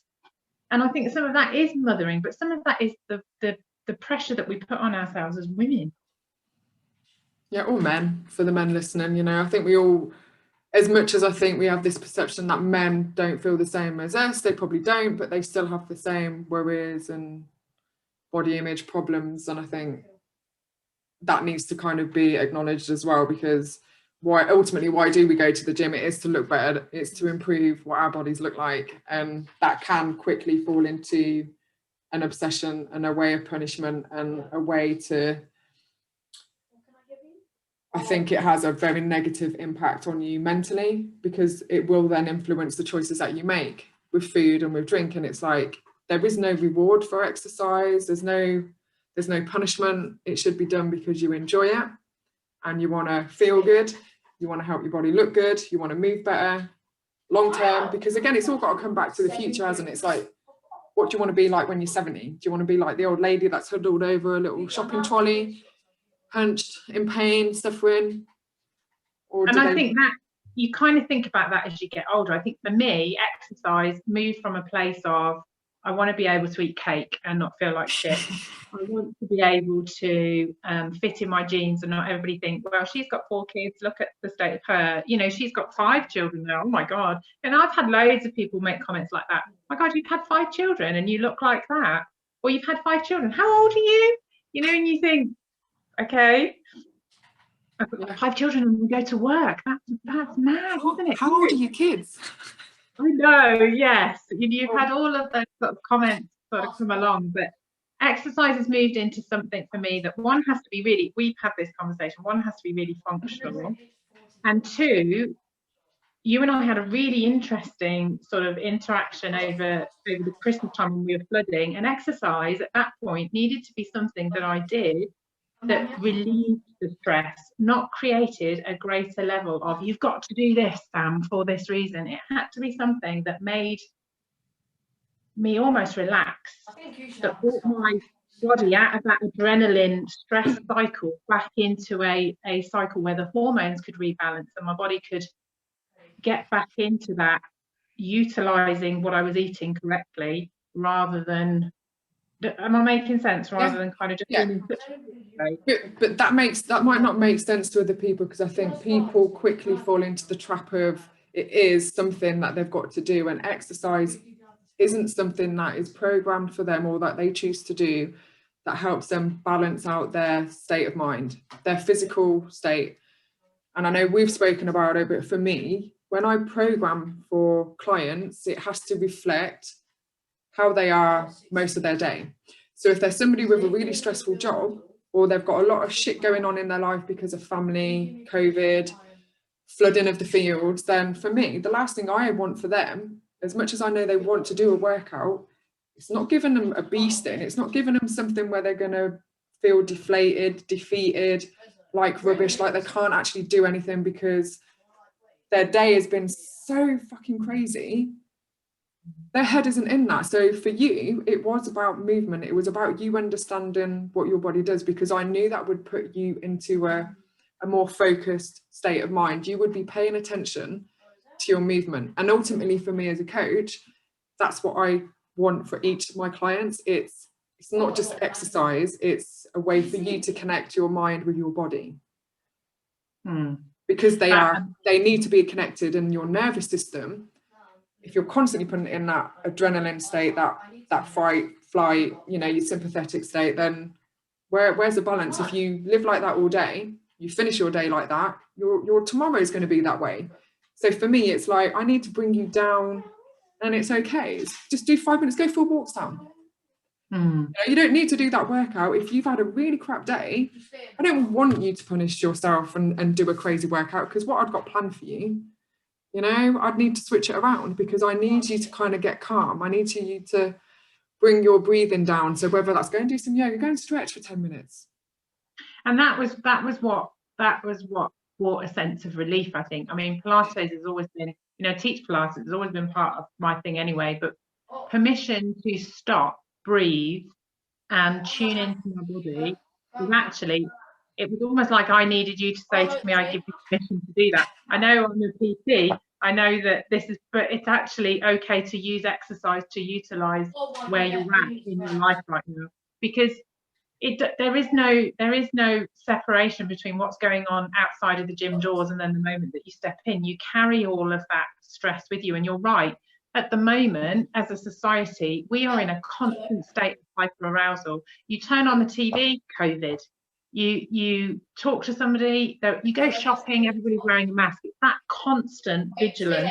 And I think some of that is mothering, but some of that is the pressure that we put on ourselves as women. Yeah, or men, for the men listening, you know, I think we all, as much as I think we have this perception that men don't feel the same as us, they probably don't, but they still have the same worries and body image problems. And I think that needs to kind of be acknowledged as well, because why do we go to the gym? It is to look better, it's to improve what our bodies look like, and that can quickly fall into an obsession and a way of punishment and a way to, I think it has a very negative impact on you mentally, because it will then influence the choices that you make with food and with drink. And it's like, there is no reward for exercise, there's no punishment. It should be done because you enjoy it and you want to feel good, you want to help your body look good, you want to move better long term, because again, it's all got to come back to the future, hasn't it? It's like, what do you want to be like when you're 70? Do you want to be like the old lady that's huddled over a little shopping trolley, hunched, in pain, suffering? And I think that you kind of think about that as you get older. I think for me, exercise moved from a place of, I want to be able to eat cake and not feel like shit. I want to be able to fit in my jeans and not everybody think, well, she's got 4 kids, look at the state of her. You know, she's got 5 children now. Oh my God. And I've had loads of people make comments like that. Oh my God, you've had 5 children and you look like that. Or you've had 5 children. How old are you? You know, and you think, okay, I've got 5 children and we go to work. That's mad, isn't it? How old are your kids? I know, yes. You've had all of those sort of comments sort of come along, but exercise has moved into something for me that, one, has to be really, we've had this conversation, one, has to be really functional, and 2, you and I had a really interesting sort of interaction over the Christmas time when we were flooding, and exercise at that point needed to be something that I did that relieved the stress, not created a greater level of, you've got to do this, Sam, for this reason. It had to be something that made me almost relax, that brought my body out of that adrenaline stress cycle back into a cycle where the hormones could rebalance and my body could get back into that, utilizing what I was eating correctly, rather than, am I making sense? Rather than kind of just but that might not make sense to other people, because I think people quickly fall into the trap of, it is something that they've got to do, and exercise isn't something that is programmed for them or that they choose to do, that helps them balance out their state of mind, their physical state. And I know we've spoken about it, but for me, when I program for clients, it has to reflect how they are most of their day. So if there's somebody with a really stressful job, or they've got a lot of shit going on in their life because of family, COVID, flooding of the fields, then for me, the last thing I want for them, as much as I know they want to do a workout, it's not giving them a beasting, it's not giving them something where they're going to feel deflated, defeated, like rubbish, like they can't actually do anything because their day has been so fucking crazy. Their head isn't in that. So for you, it was about movement. It was about you understanding what your body does, because I knew that would put you into a more focused state of mind. You would be paying attention to your movement. And ultimately for me as a coach, that's what I want for each of my clients. It's not just exercise, it's a way for you to connect your mind with your body. Because they need to be connected in your nervous system. If you're constantly putting it in that adrenaline state, that fight, flight, you know, your sympathetic state, then where's the balance? If you live like that all day, you finish your day like that, your tomorrow is going to be that way. So for me, it's like, I need to bring you down, and it's okay. Just do 5 minutes, go for a walk, Sam. You don't need to do that workout. If you've had a really crap day, I don't want you to punish yourself and do a crazy workout, because what I've got planned for you, you know, I'd need to switch it around, because I need you to kind of get calm. I need you to bring your breathing down. So whether that's go and do some yoga, go and stretch for 10 minutes. And that was what brought a sense of relief, I think. I mean, Pilates has always been, you know, teach Pilates has always been part of my thing anyway, but permission to stop, breathe and tune into my body was actually it was almost like I needed you to say to me, I give you permission to do that. I know I'm a PT, I know that this is, but it's actually okay to use exercise to utilize where you're at in your life right now, because there is no separation between what's going on outside of the gym doors and then the moment that you step in. You carry all of that stress with you, and you're right. At the moment, as a society, we are in a constant state of hyperarousal. You turn on the TV, COVID. You talk to somebody, you go shopping, everybody's wearing a mask. It's that constant vigilance,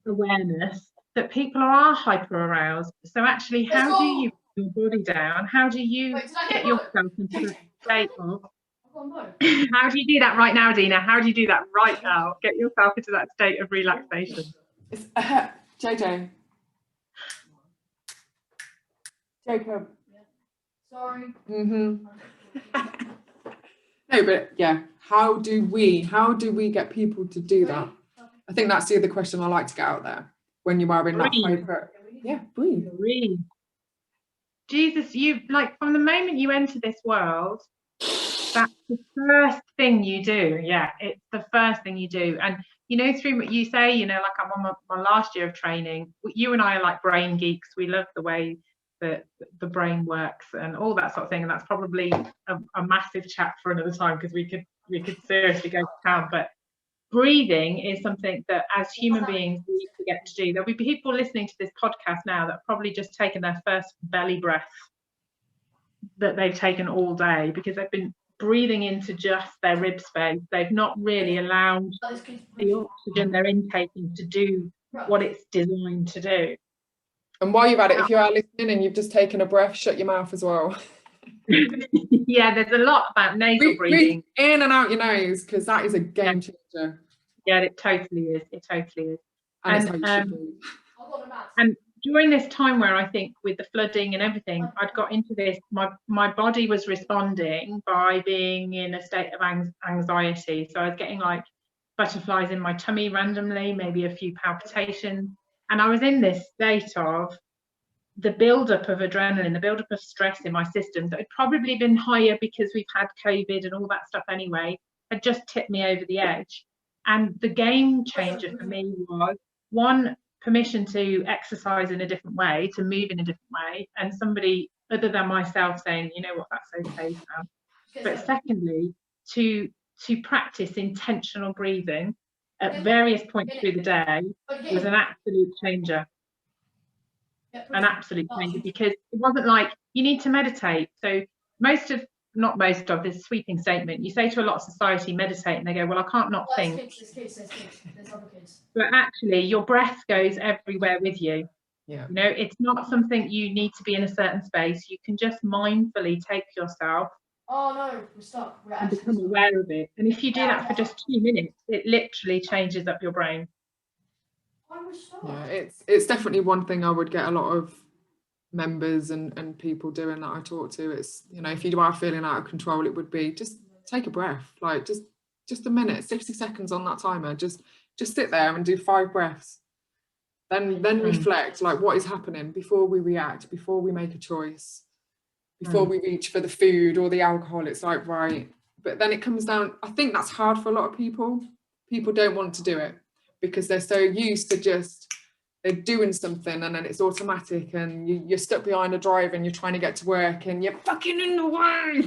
awareness that people are hyper aroused. So actually, how do you put your body down? How do you get yourself into that state of, how do you do that right now, Dina? How do you do that right now? Get yourself into that state of relaxation. It's, JJ. Jacob. Sorry. No, but yeah, how do we get people to do that? I think that's the other question I like to get out there when you are in that hyper. Yeah, breathe. Jesus, you, like, from the moment you enter this world, that's the first thing you do. Yeah, it's the first thing you do. And you know, through what you say, you know, like, I'm on my last year of training. You and I are like brain geeks. We love the way that the brain works and all that sort of thing. And that's probably a massive chat for another time, because we could seriously go to town. But breathing is something that as human beings we forget to do. There'll be people listening to this podcast now that have probably just taken their first belly breath that they've taken all day, because they've been breathing into just their rib space. They've not really allowed the oxygen they're intaking to do what it's designed to do. And while you're at it, if you are listening and you've just taken a breath, shut your mouth as well. Yeah, there's a lot about nasal breathing. In and out your nose, because that is a game changer. Yeah, it totally is. It totally is. And it's how you should breathe. And during this time where I think with the flooding and everything, I'd got into this, my body was responding by being in a state of anxiety. So I was getting like butterflies in my tummy randomly, maybe a few palpitations. And I was in this state of the buildup of adrenaline, the buildup of stress in my system that had probably been higher because we've had COVID and all that stuff anyway, had just tipped me over the edge. And the game changer for me was, one, permission to exercise in a different way, to move in a different way, and somebody other than myself saying, you know what, that's okay, Sam. But secondly, to practice intentional breathing at various points through the day was an absolute changer. An absolute changer, because it wasn't like you need to meditate. So not most of this sweeping statement, you say to a lot of society, meditate, and they go, well, I can't not think. But actually your breath goes everywhere with you. Yeah. You know, it's not something you need to be in a certain space. You can just mindfully take yourself and become aware of it. And if you do that for just 2 minutes, it literally changes up your brain. Yeah, it's definitely one thing I would get a lot of members and people doing that I talk to. It's, you know, if you are feeling out of control, it would be just take a breath, like just a minute, 60 seconds on that timer, just sit there and do 5 breaths, then reflect, like, what is happening before we react, before we make a choice, before we reach for the food or the alcohol. It's like, right, but then it comes down, I think that's hard for a lot of people don't want to do it because they're so used to they're doing something and then it's automatic, and you're stuck behind a driver and you're trying to get to work and you're fucking in the way.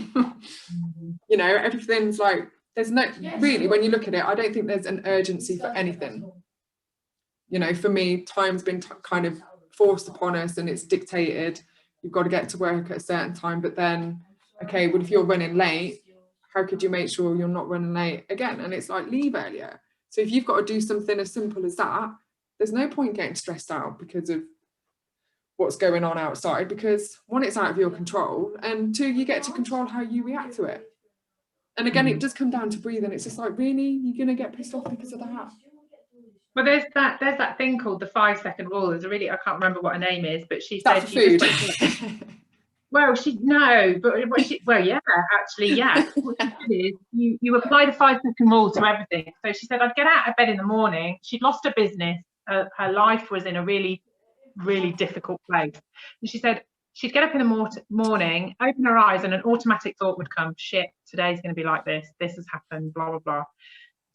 You know, everything's like, there's no, really, when you look at it, I don't think there's an urgency for anything. You know, for me, time's been kind of forced upon us and it's dictated. You've got to get to work at a certain time, but then, okay, well, if you're running late, how could you make sure you're not running late again? And it's like, leave earlier. So if you've got to do something as simple as that, there's no point getting stressed out because of what's going on outside, because one, it's out of your control, and two, you get to control how you react to it. And again, it does come down to breathing. It's just like, really, you're going to get pissed off because of that? Well, there's that thing called the 5-second rule. There's I can't remember what her name is, but she said food. Well, yeah, actually, yeah. What she did is you apply the 5-second rule to everything. So she said, I'd get out of bed in the morning. She'd lost her business. Her life was in a really, really difficult place. And she said she'd get up in the morning, open her eyes, and an automatic thought would come, shit, today's going to be like this has happened, blah, blah, blah.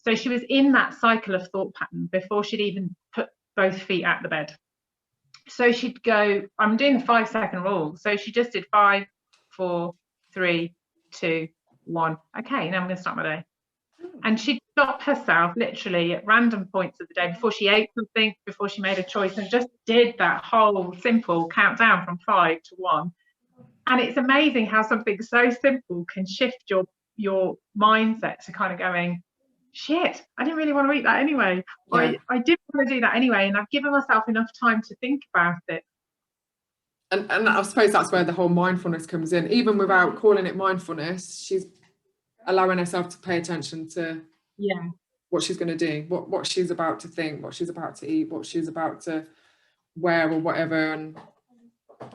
So she was in that cycle of thought pattern before she'd even put both feet out the bed. So she'd go, I'm doing the 5-second rule. So she just did 5, 4, 3, 2, 1. Okay, now I'm going to start my day. And she'd stop herself literally at random points of the day before she ate something, before she made a choice, and just did that whole simple countdown from 5 to 1. And it's amazing how something so simple can shift your mindset to kind of going, shit, I didn't really want to eat that anyway. Or I did want to do that anyway, and I've given myself enough time to think about it. And I suppose that's where the whole mindfulness comes in. Even without calling it mindfulness, she's allowing herself to pay attention to what she's going to do, what she's about to think, what she's about to eat, what she's about to wear or whatever. And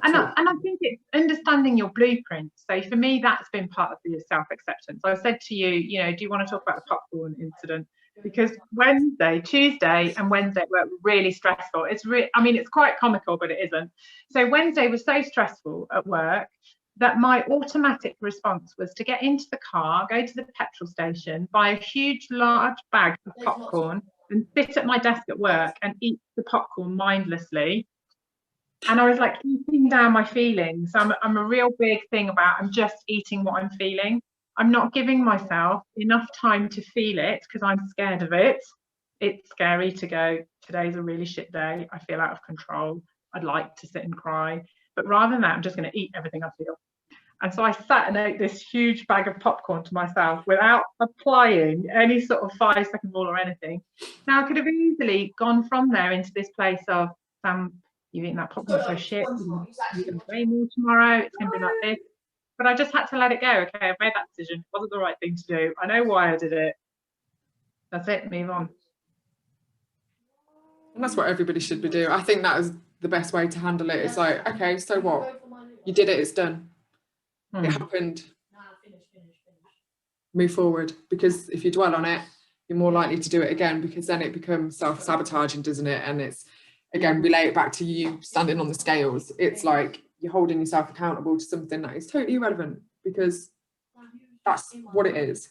I think it's understanding your blueprint. So for me, that's been part of the self-acceptance. I said to you, you know, do you want to talk about the popcorn incident? Because Tuesday and Wednesday were really stressful. I mean, it's quite comical, but it isn't. So Wednesday was so stressful at work that my automatic response was to get into the car, go to the petrol station, buy a huge, large bag of popcorn and sit at my desk at work and eat the popcorn mindlessly. And I was like keeping down my feelings. I'm a real big thing about I'm just eating what I'm feeling. I'm not giving myself enough time to feel it because I'm scared of it. It's scary to go, today's a really shit day. I feel out of control. I'd like to sit and cry. But rather than that, I'm just going to eat everything I feel. And so I sat and ate this huge bag of popcorn to myself without applying any sort of 5-second rule or anything. Now, I could have easily gone from there into this place of, Sam, you've eaten that popcorn, so shit, you're going to weigh more tomorrow, it's going to be like this. But I just had to let it go. Okay, I've made that decision. It wasn't the right thing to do. I know why I did it. That's it, move on. And that's what everybody should be doing. I think that is the best way to handle it. It's like, okay, so what? You did it, it's done. It happened. Move forward. Because if you dwell on it, you're more likely to do it again, because then it becomes self-sabotaging, doesn't it? And it's, again, relate it back to you standing on the scales. It's like you're holding yourself accountable to something that is totally irrelevant, because that's what it is.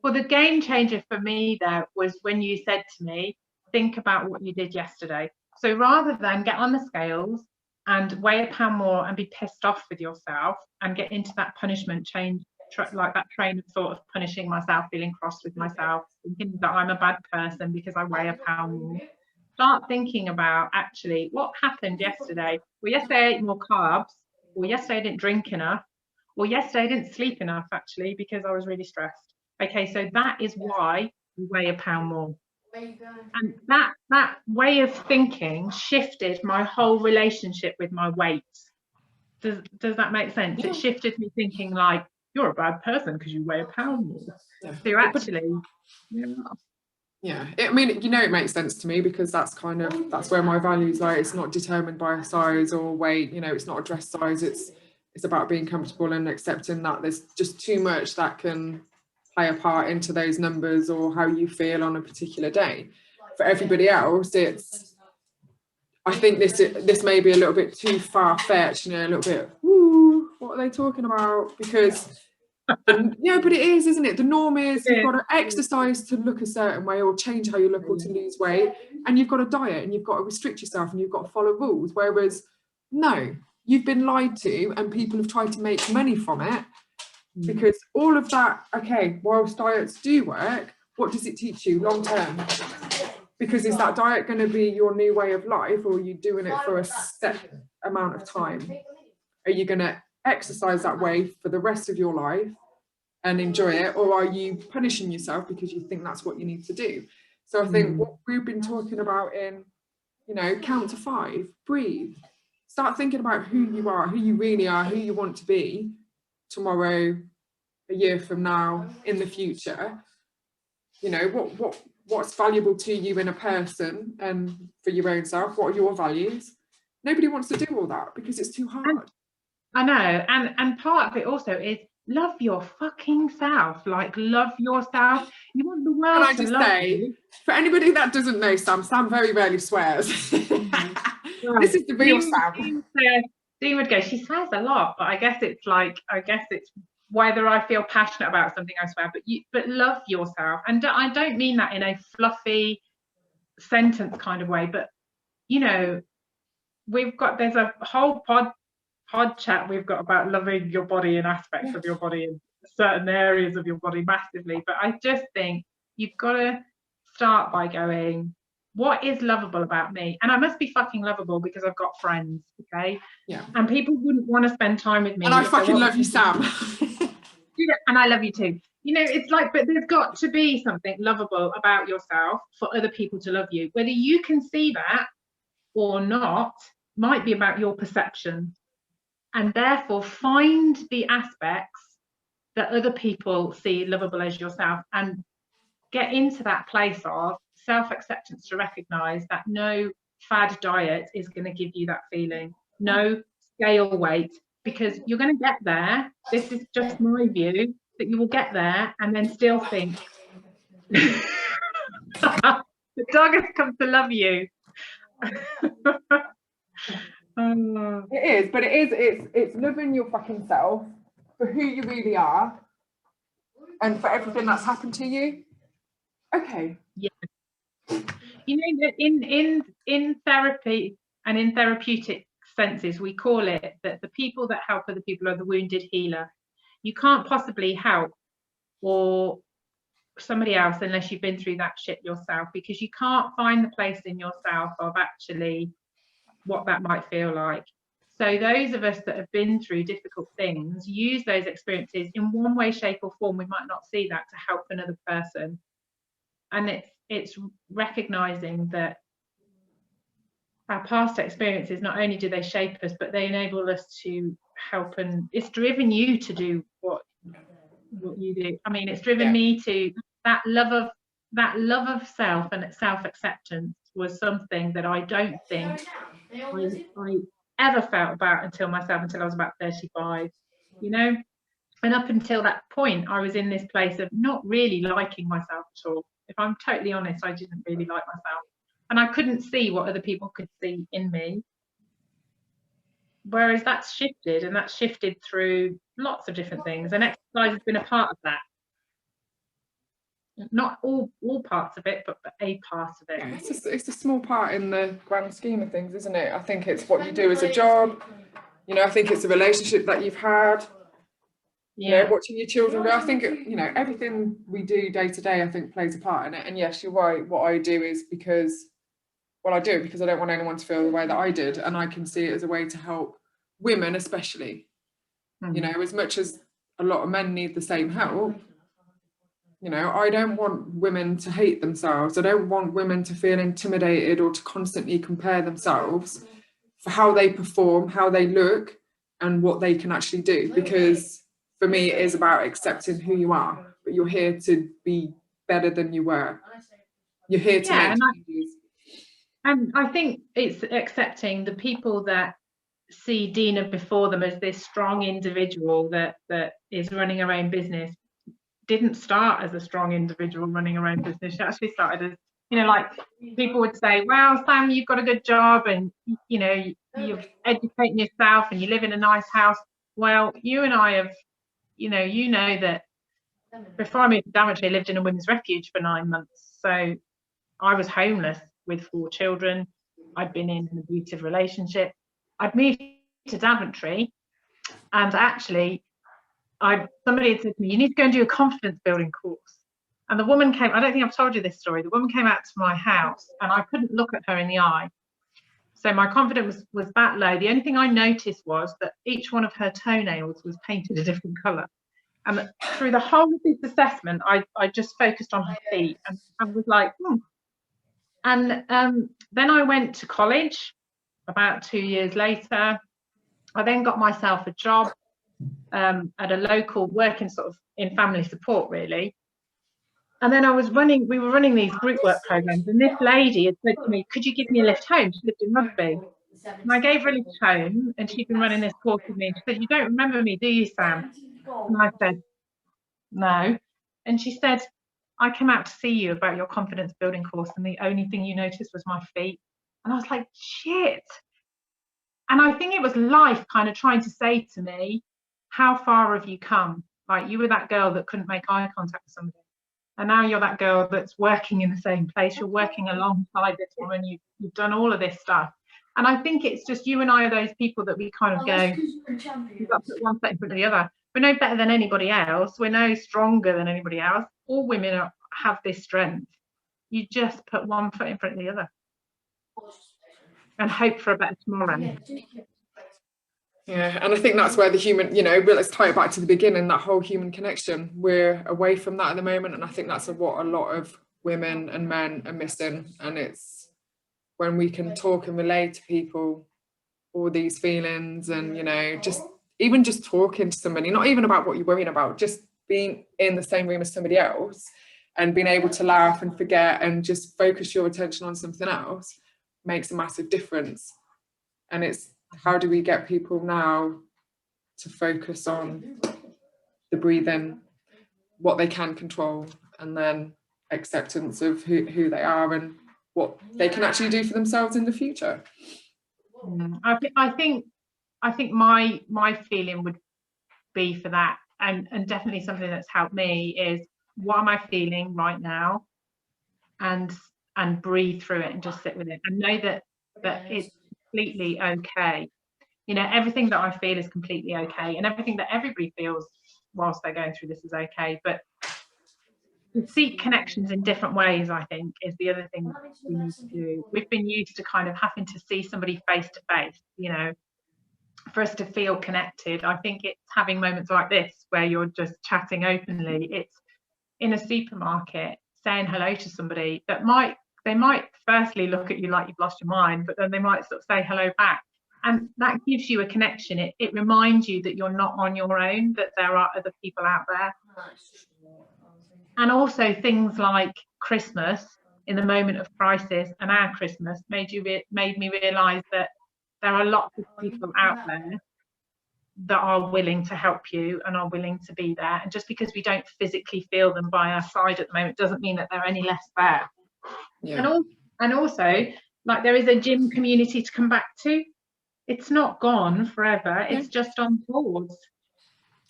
Well, the game changer for me there was when you said to me, think about what you did yesterday. So rather than get on the scales and weigh a pound more and be pissed off with yourself and get into that punishment chain, like that train of thought of punishing myself, feeling cross with myself, thinking that I'm a bad person because I weigh a pound more. Start thinking about actually what happened yesterday. Well, yesterday I ate more carbs, or yesterday I didn't drink enough, or yesterday I didn't sleep enough actually because I was really stressed. Okay, so that is why you weigh a pound more. And that way of thinking shifted my whole relationship with my weight. Does that make sense? Yeah. It shifted me thinking like, you're a bad person because you weigh a pound more. Yeah. So you're actually, yeah, I mean, you know, it makes sense to me, because that's where my values lie. It's not determined by size or weight, you know, it's not a dress size. It's about being comfortable and accepting that there's just too much that can play a part into those numbers or how you feel on a particular day. For everybody else, I think this may be a little bit too far-fetched, you know, a little bit, ooh, what are they talking about? Because yeah, but it is, isn't it? The norm is you've got to exercise to look a certain way, or change how you look, or to lose weight, and you've got to diet and you've got to restrict yourself and you've got to follow rules. Whereas no, you've been lied to and people have tried to make money from it, because all of that, okay, whilst diets do work, what does it teach you long term? Because is that diet going to be your new way of life, or are you doing it for a set amount of time? Are you going to exercise that way for the rest of your life and enjoy it, or are you punishing yourself because you think that's what you need to do? So I think what we've been talking about in, you know, count to 5, breathe, start thinking about who you are, who you really are, who you want to be tomorrow, a year from now, in the future. You know, what's valuable to you in a person and for your own self. What are your values? Nobody wants to do all that because it's too hard. I know, and part of it also is love your fucking self. Like, love yourself. You want the world to love you. For anybody that doesn't know Sam very rarely swears. This is the real Sam. Dean would go, she swears a lot, but I guess it's whether I feel passionate about something, I swear, but love yourself. And I don't mean that in a fluffy sentence kind of way, but you know, there's a whole pod chat we've got about loving your body and aspects of your body and certain areas of your body massively. But I just think you've got to start by going, what is lovable about me? And I must be fucking lovable because I've got friends, okay? Yeah. And people wouldn't want to spend time with me. And I fucking love you, Sam. And I love you too. You know, it's like, but there's got to be something lovable about yourself for other people to love you. Whether you can see that or not might be about your perception. And therefore find the aspects that other people see lovable as yourself and get into that place of self-acceptance to recognize that no fad diet is going to give you that feeling, no scale weight, because you're going to get there. This is just my view, that you will get there and then still think the dog has come to love you. It is, but it's loving your fucking self for who you really are and for everything that's happened to you. Okay. Yeah. You know, in therapy and in therapeutic senses, we call it that the people that help other people are the wounded healer. You can't possibly help or somebody else unless you've been through that shit yourself, because you can't find the place in yourself of actually what that might feel like. So those of us that have been through difficult things use those experiences in one way, shape or form. We might not see that, to help another person. And it's recognizing that our past experiences, not only do they shape us, but they enable us to help, and it's driven you to do what you do. I mean, it's driven me to that love of self, and self-acceptance was something that I don't think I ever felt until I was about 35, you know. And up until that point, I was in this place of not really liking myself at all. If I'm totally honest, I didn't really like myself. And I couldn't see what other people could see in me. Whereas that's shifted, and that's shifted through lots of different things. And exercise has been a part of that. Not all parts of it, but a part of it. Yeah, it's a small part in the grand scheme of things, isn't it? I think it's what you do as a job. You know, I think it's a relationship that you've had. You know, watching your children. I think, you know, everything we do day to day, I think, plays a part in it. And yes, you're right. What I do is because I do it because I don't want anyone to feel the way that I did. And I can see it as a way to help women, especially. You know, as much as a lot of men need the same help, you know, I don't want women to hate themselves. I don't want women to feel intimidated or to constantly compare themselves for how they perform, how they look, and what they can actually do. Because for me, it is about accepting who you are, but you're here to be better than you were. You're here to make changes. And I think it's accepting the people that see Dina before them as this strong individual that is running her own business. Didn't start as a strong individual running her own business. She actually started as, you know, like people would say, well, Sam, you've got a good job and, you know, you're educating yourself and you live in a nice house. Well, you and I have, you know that before I moved to Daventry, I lived in a women's refuge for 9 months. So I was homeless with 4 children. I'd been in an abusive relationship. I'd moved to Daventry, and actually somebody had said to me, you need to go and do a confidence building course. And the woman came, I don't think I've told you this story, the woman came out to my house and I couldn't look at her in the eye. So my confidence was that low. The only thing I noticed was that each one of her toenails was painted a different colour. And through the whole of this assessment, I just focused on her feet, and I was like, And then I went to college about 2 years later. I then got myself a job at a local, working sort of in family support, really. And then we were running these group work programs, and this lady had said to me, could you give me a lift home? She lived in Rugby. And I gave her a lift home, and she'd been running this course with me. And she said, you don't remember me, do you, Sam? And I said, no. And she said, I came out to see you about your confidence building course, and the only thing you noticed was my feet. And I was like, shit. I think it was life kind of trying to say to me, how far have you come? Like, you were that girl that couldn't make eye contact with somebody, and now you're that girl that's working in the same place, you're working alongside this woman, you've done all of this stuff. And I think it's just you and I are those people that we kind of go, we've got to put one foot in front of the other. We're no better than anybody else, we're no stronger than anybody else. All women have this strength. You just put one foot in front of the other and hope for a better tomorrow. Yeah, and I think that's where the human, you know, let's tie it back to the beginning, that whole human connection. We're away from that at the moment, and I think that's what a lot of women and men are missing. And it's when we can talk and relate to people all these feelings, and, you know, just even just talking to somebody, not even about what you're worrying about, just being in the same room as somebody else and being able to laugh and forget and just focus your attention on something else makes a massive difference. And it's, how do we get people now to focus on the breathing, what they can control, and then acceptance of who they are and what they can actually do for themselves in the future. I think my feeling would be for that, and definitely something that's helped me is, what am I feeling right now, and breathe through it and just sit with it and know that it's completely okay. You know, everything that I feel is completely okay, and everything that everybody feels whilst they're going through this is okay. But to seek connections in different ways, I think, is the other thing we need to do. We've been used to kind of having to see somebody face to face, you know, for us to feel connected. I think it's having moments like this where you're just chatting openly. It's in a supermarket saying hello to somebody that they might firstly look at you like you've lost your mind, but then they might sort of say hello back. And that gives you a connection. It reminds you that you're not on your own, that there are other people out there. And also things like Christmas, in the moment of crisis, and our Christmas made me realise that there are lots of people out there that are willing to help you and are willing to be there. And just because we don't physically feel them by our side at the moment doesn't mean that they're any less there. Yeah. And also, like, there is a gym community to come back to. It's not gone forever. It's just on pause.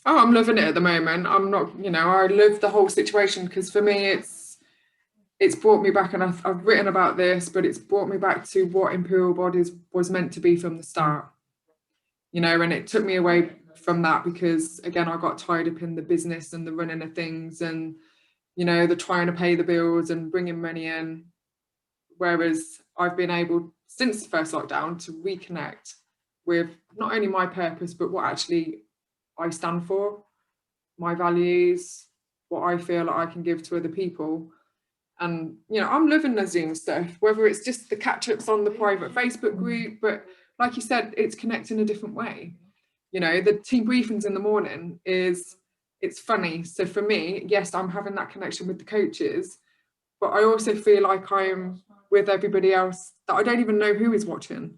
Oh, I'm loving it at the moment. I'm not, you know, I love the whole situation, because for me it's brought me back, and I've written about this, but it's brought me back to what Imperial Bodies was meant to be from the start, you know. And it took me away from that because, again, I got tied up in the business and the running of things, and, you know, the trying to pay the bills and bringing money in, whereas I've been able, since the first lockdown, to reconnect with not only my purpose, but what actually I stand for, my values, what I feel like I can give to other people. And, you know, I'm loving the Zoom stuff, whether it's just the catch-ups on the private Facebook group, but like you said, it's connecting a different way. You know, the team briefings in the morning it's funny. So for me, yes, I'm having that connection with the coaches, but I also feel like I'm with everybody else that I don't even know who is watching,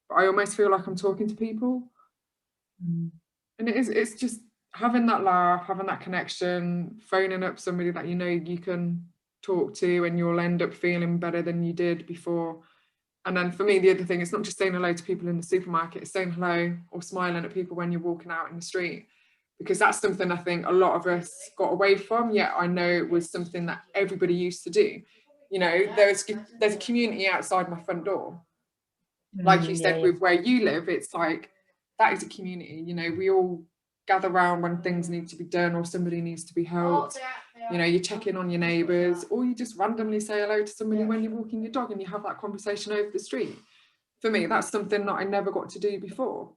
but I almost feel like I'm talking to people. And it's just having that laugh, having that connection, phoning up somebody that you know you can talk to, and you'll end up feeling better than you did before. And then for me, the other thing is not just saying hello to people in the supermarket, it's saying hello or smiling at people when you're walking out in the street, because that's something I think a lot of us got away from, yet I know it was something that everybody used to do. You know, there's a community outside my front door. Like you said, with where you live, it's like, that is a community. You know, we all gather around when things need to be done or somebody needs to be helped. You know, you check in on your neighbours, or you just randomly say hello to somebody when you're walking your dog and you have that conversation over the street. For me, that's something that I never got to do before.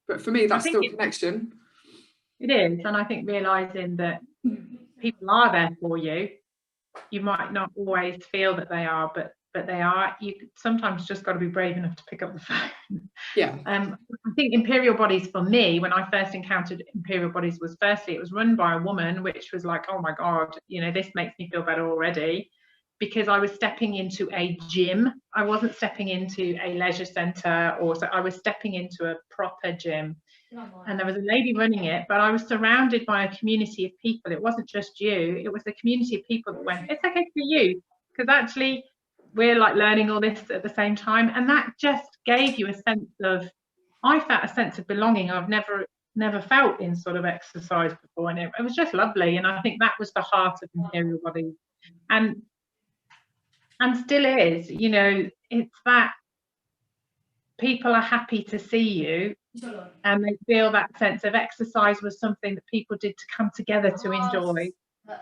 But for me, that's still connection. It is. And I think realising that people are there for you. You might not always feel that they are, but they are. You sometimes just got to be brave enough to pick up the phone. Yeah. I think Imperial Bodies, for me, when I first encountered Imperial Bodies, was firstly, it was run by a woman, which was like, oh my God, you know, this makes me feel better already, because I was stepping into a gym. I wasn't stepping into a leisure centre, or so I was stepping into a proper gym. And there was a lady running it, but I was surrounded by a community of people. It wasn't just you, it was a community of people that went, it's okay for you, because actually we're like learning all this at the same time, and that just gave you a sense of, I felt a sense of belonging I've never felt in sort of exercise before, and it was just lovely. And I think that was the heart of Imperial Bodies, and still is, you know, it's that people are happy to see you and they feel that sense of exercise was something that people did to come together to enjoy. Do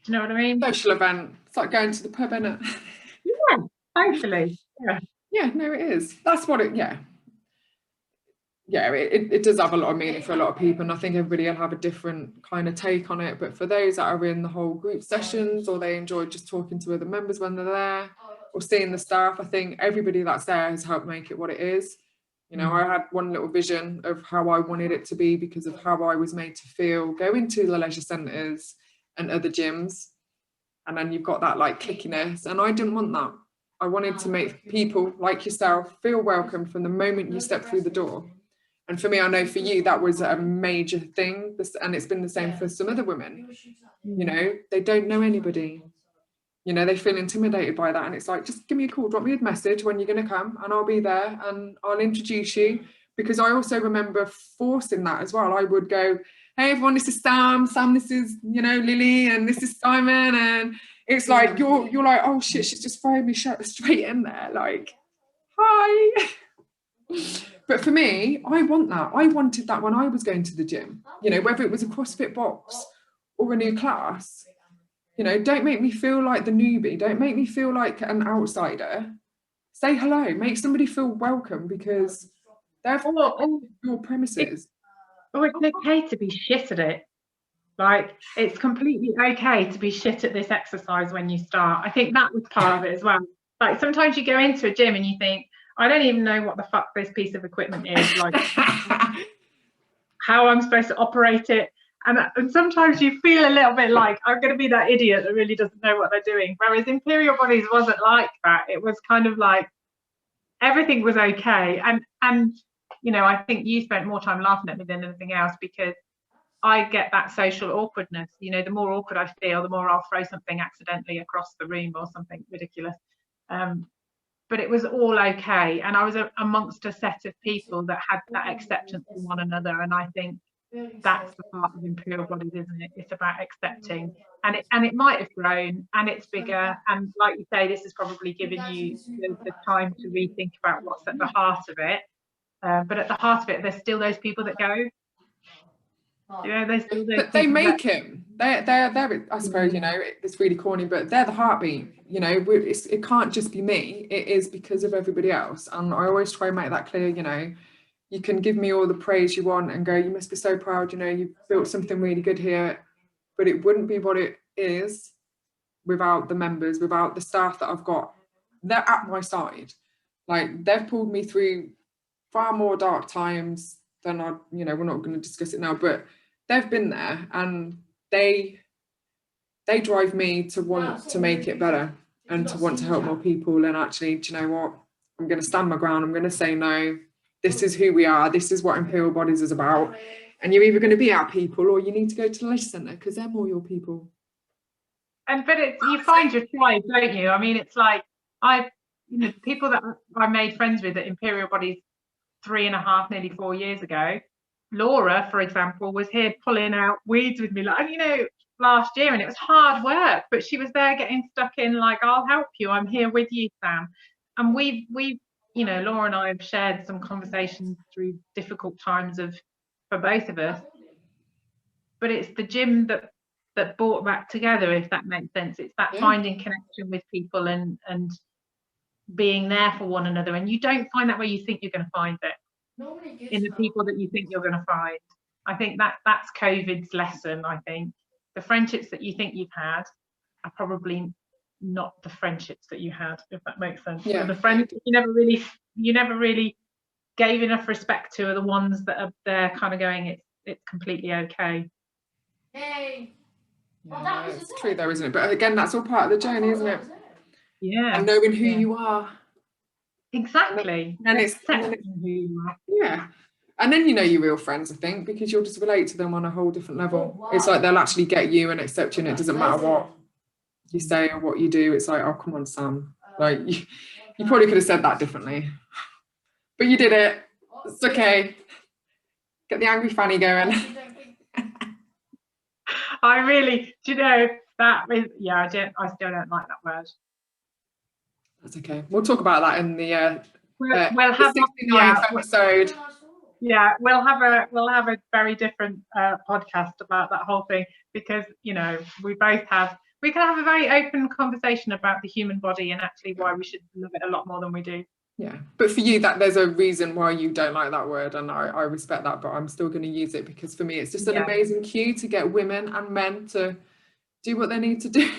you know what I mean? Social event. It's like going to the pub, isn't it? Yeah, totally. Yeah, no, it is. That's what it, yeah, it does have a lot of meaning for a lot of people, and I think everybody will have a different kind of take on it. But for those that are in the whole group sessions, or they enjoy just talking to other members when they're there, or seeing the staff, I think everybody that's there has helped make it what it is. You know, I had one little vision of how I wanted it to be because of how I was made to feel going to the leisure centres and other gyms, and then you've got that like clickiness, and I didn't want that. I wanted to make people like yourself feel welcome from the moment you step through the door. And for me, I know for you, that was a major thing. And it's been the same for some other women. You know, they don't know anybody. You know, they feel intimidated by that. And it's like, just give me a call, drop me a message when you're going to come, and I'll be there and I'll introduce you. Because I also remember forcing that as well. I would go, hey, everyone, this is Sam. Sam, this is, you know, Lily, and this is Simon. And it's like, you're like, oh shit, she's just throwing me straight in there. Like, hi. But for me, I want that. I wanted that when I was going to the gym, you know, whether it was a CrossFit box or a new class. You know, don't make me feel like the newbie. Don't make me feel like an outsider. Say hello. Make somebody feel welcome, because they're on your premises. Oh, it's okay to be shit at it. Like, it's completely okay to be shit at this exercise when you start. I think that was part of it as well. Like, sometimes you go into a gym and you think, I don't even know what the fuck this piece of equipment is, like how I'm supposed to operate it. And sometimes you feel a little bit like, I'm going to be that idiot that really doesn't know what they're doing. Whereas Imperial Bodies wasn't like that. It was kind of like everything was okay. And you know, I think you spent more time laughing at me than anything else, because I get that social awkwardness. You know, the more awkward I feel, the more I'll throw something accidentally across the room or something ridiculous. But it was all okay, and I was amongst a set of people that had that acceptance for one another, and I think that's the part of Imperial Bodies, isn't it? It's about accepting, and it might have grown, and it's bigger, and like you say, this has probably given you the time to rethink about what's at the heart of it. But at the heart of it, there's still those people that go. You know, there's still those. But they make him. They're. I suppose, you know, it's really corny, but they're the heartbeat. You know, it can't just be me. It is because of everybody else. And I always try and make that clear. You know, you can give me all the praise you want and go, you must be so proud. You know, you've built something really good here. But it wouldn't be what it is without the members, without the staff that I've got. They're at my side. Like, they've pulled me through far more dark times than you know, we're not going to discuss it now, but they've been there, and they drive me to want to make it better and to want to help more people. And actually, do you know what? I'm going to stand my ground. I'm going to say no. This is who we are. This is what Imperial Bodies is about. And you're either going to be our people, or you need to go to the leisure centre, because they're more your people. But you find your tribe, don't you? I mean, it's like people that I made friends with at Imperial Bodies 3.5, nearly 4 years ago. Laura, for example, was here pulling out weeds with me, like, you know, last year, and it was hard work, but she was there getting stuck in, like, I'll help you, I'm here with you, Sam. And we you know, Laura and I have shared some conversations through difficult times for both of us, but it's the gym that brought that together, if that makes sense. It's that finding connection with people and being there for one another, and you don't find that where you think you're going to find it in the people that you think you're going to find. I think that's COVID's lesson. I think the friendships that you think you've had are probably not the friendships that you had, if that makes sense. Yeah. The friends that you never really gave enough respect to are the ones that are there kind of going, it's completely okay. Hey. Yeah, it's true though, isn't it? But again, that's all part of the journey, isn't it? Yeah. And knowing who you are. Exactly. And it's who you are. Yeah. And then you know your real friends, I think, because you'll just relate to them on a whole different level. Oh, wow. It's like they'll actually get you and accept you, and it doesn't matter what you say or what you do. It's like, oh, come on, Sam. Like, you probably could have said that differently, but you did it. It's okay. Get the angry fanny going. I really, do you know, that is, yeah, I still don't like that word. That's okay. We'll talk about that in the We'll have the 69th episode. Yeah, we'll have a very different podcast about that whole thing, because you know we can have a very open conversation about the human body and actually why we should love it a lot more than we do. Yeah, but for you, that there's a reason why you don't like that word, and I respect that, but I'm still going to use it because for me it's just an amazing cue to get women and men to do what they need to do.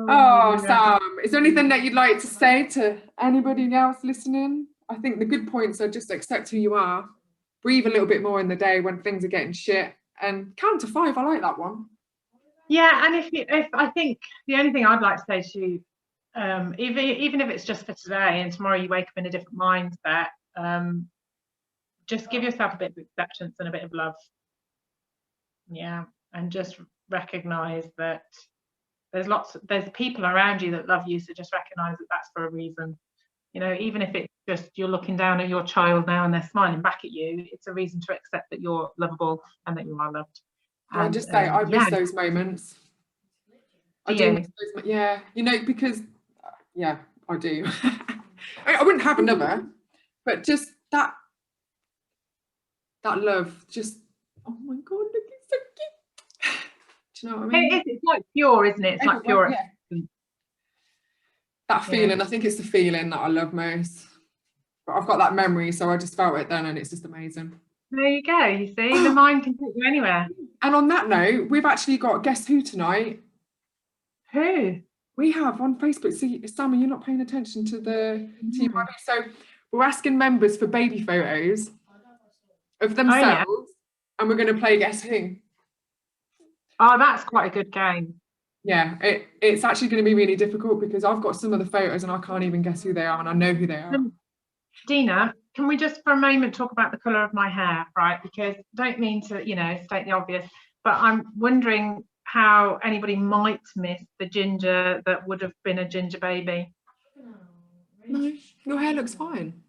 Oh, Sam, is there anything that you'd like to say to anybody else listening? I think the good points are just accept who you are, breathe a little bit more in the day when things are getting shit, and count to 5. I like that one. Yeah, and if I think the only thing I'd like to say to you, even if it's just for today and tomorrow you wake up in a different mindset, just give yourself a bit of acceptance and a bit of love. Yeah, and just recognize that there's people around you that love you, so just recognize that that's for a reason. You know, even if it's just you're looking down at your child now and they're smiling back at you, it's a reason to accept that you're lovable and that you are loved. And, I just say I miss those moments. I do miss those, yeah, you know, because yeah, I do. I wouldn't have another, but just that love, just, oh my god, look, it's so cute. Do you know what I mean? It's like pure, isn't it? It's like pure. Yeah. That feeling, I think it's the feeling that I love most. But I've got that memory, so I just felt it then, and it's just amazing. There you go. You see, the mind can take you anywhere. And on that note, we've actually got Guess Who tonight. Who? We have on Facebook. See, Sam, you're not paying attention to the team. So we're asking members for baby photos of themselves, and we're going to play Guess Who. Oh, that's quite a good game. Yeah, it's actually going to be really difficult because I've got some of the photos and I can't even guess who they are, and I know who they are. Dina, can we just for a moment talk about the colour of my hair, right? Because I don't mean to, you know, state the obvious, but I'm wondering how anybody might miss the ginger that would have been a ginger baby. No, your hair looks fine.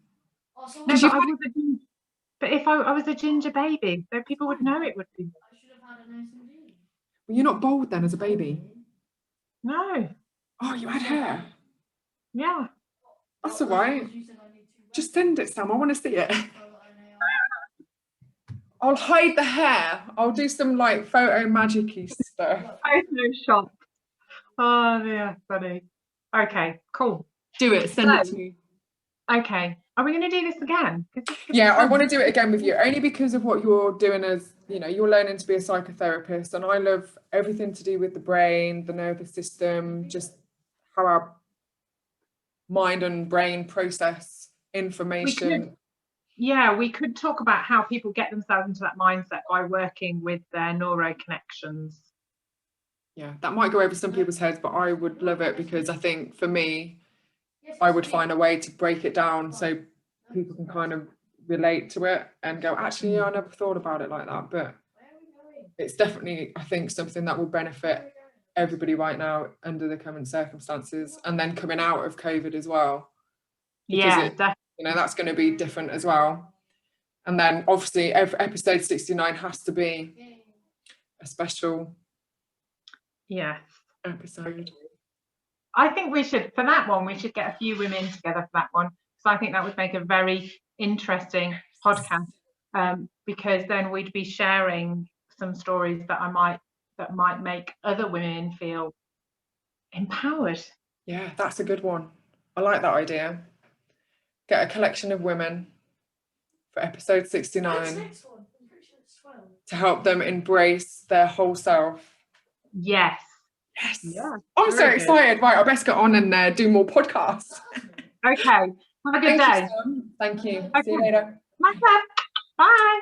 No, but if I was a ginger baby, so people would know it would be. Well, you're not bald then as a baby? No. Oh, you had hair? Yeah. That's all right. Just send it, Sam. I want to see it. I'll hide the hair. I'll do some like photo magic-y stuff. I'm so shocked. Oh, yeah, funny. Okay, cool. Do it. Send it to me. Okay. Are we going to do this again? Yeah, I want to do it again with you, only because of what you're doing as, you know, you're learning to be a psychotherapist, and I love everything to do with the brain, the nervous system, just how our mind and brain process information. We could talk about how people get themselves into that mindset by working with their neuroconnections. Yeah, that might go over some people's heads, but I would love it because I think for me, I would find a way to break it down so people can kind of relate to it and go, actually, I never thought about it like that. But it's definitely, I think, something that will benefit everybody right now under the current circumstances, and then coming out of COVID as well. Yeah, definitely. You know, that's going to be different as well. And then obviously every episode 69 has to be a special episode. I think we should, for that one, we should get a few women together for that one. So I think that would make a very interesting podcast, because then we'd be sharing some stories that might make other women feel empowered. Yeah, that's a good one. I like that idea. Get a collection of women for episode 69 to help them embrace their whole self. Yes. Yeah. I'm so excited. Right, I best get on and do more podcasts. Okay. Have a good day. Thank you. Okay. See you later. Bye.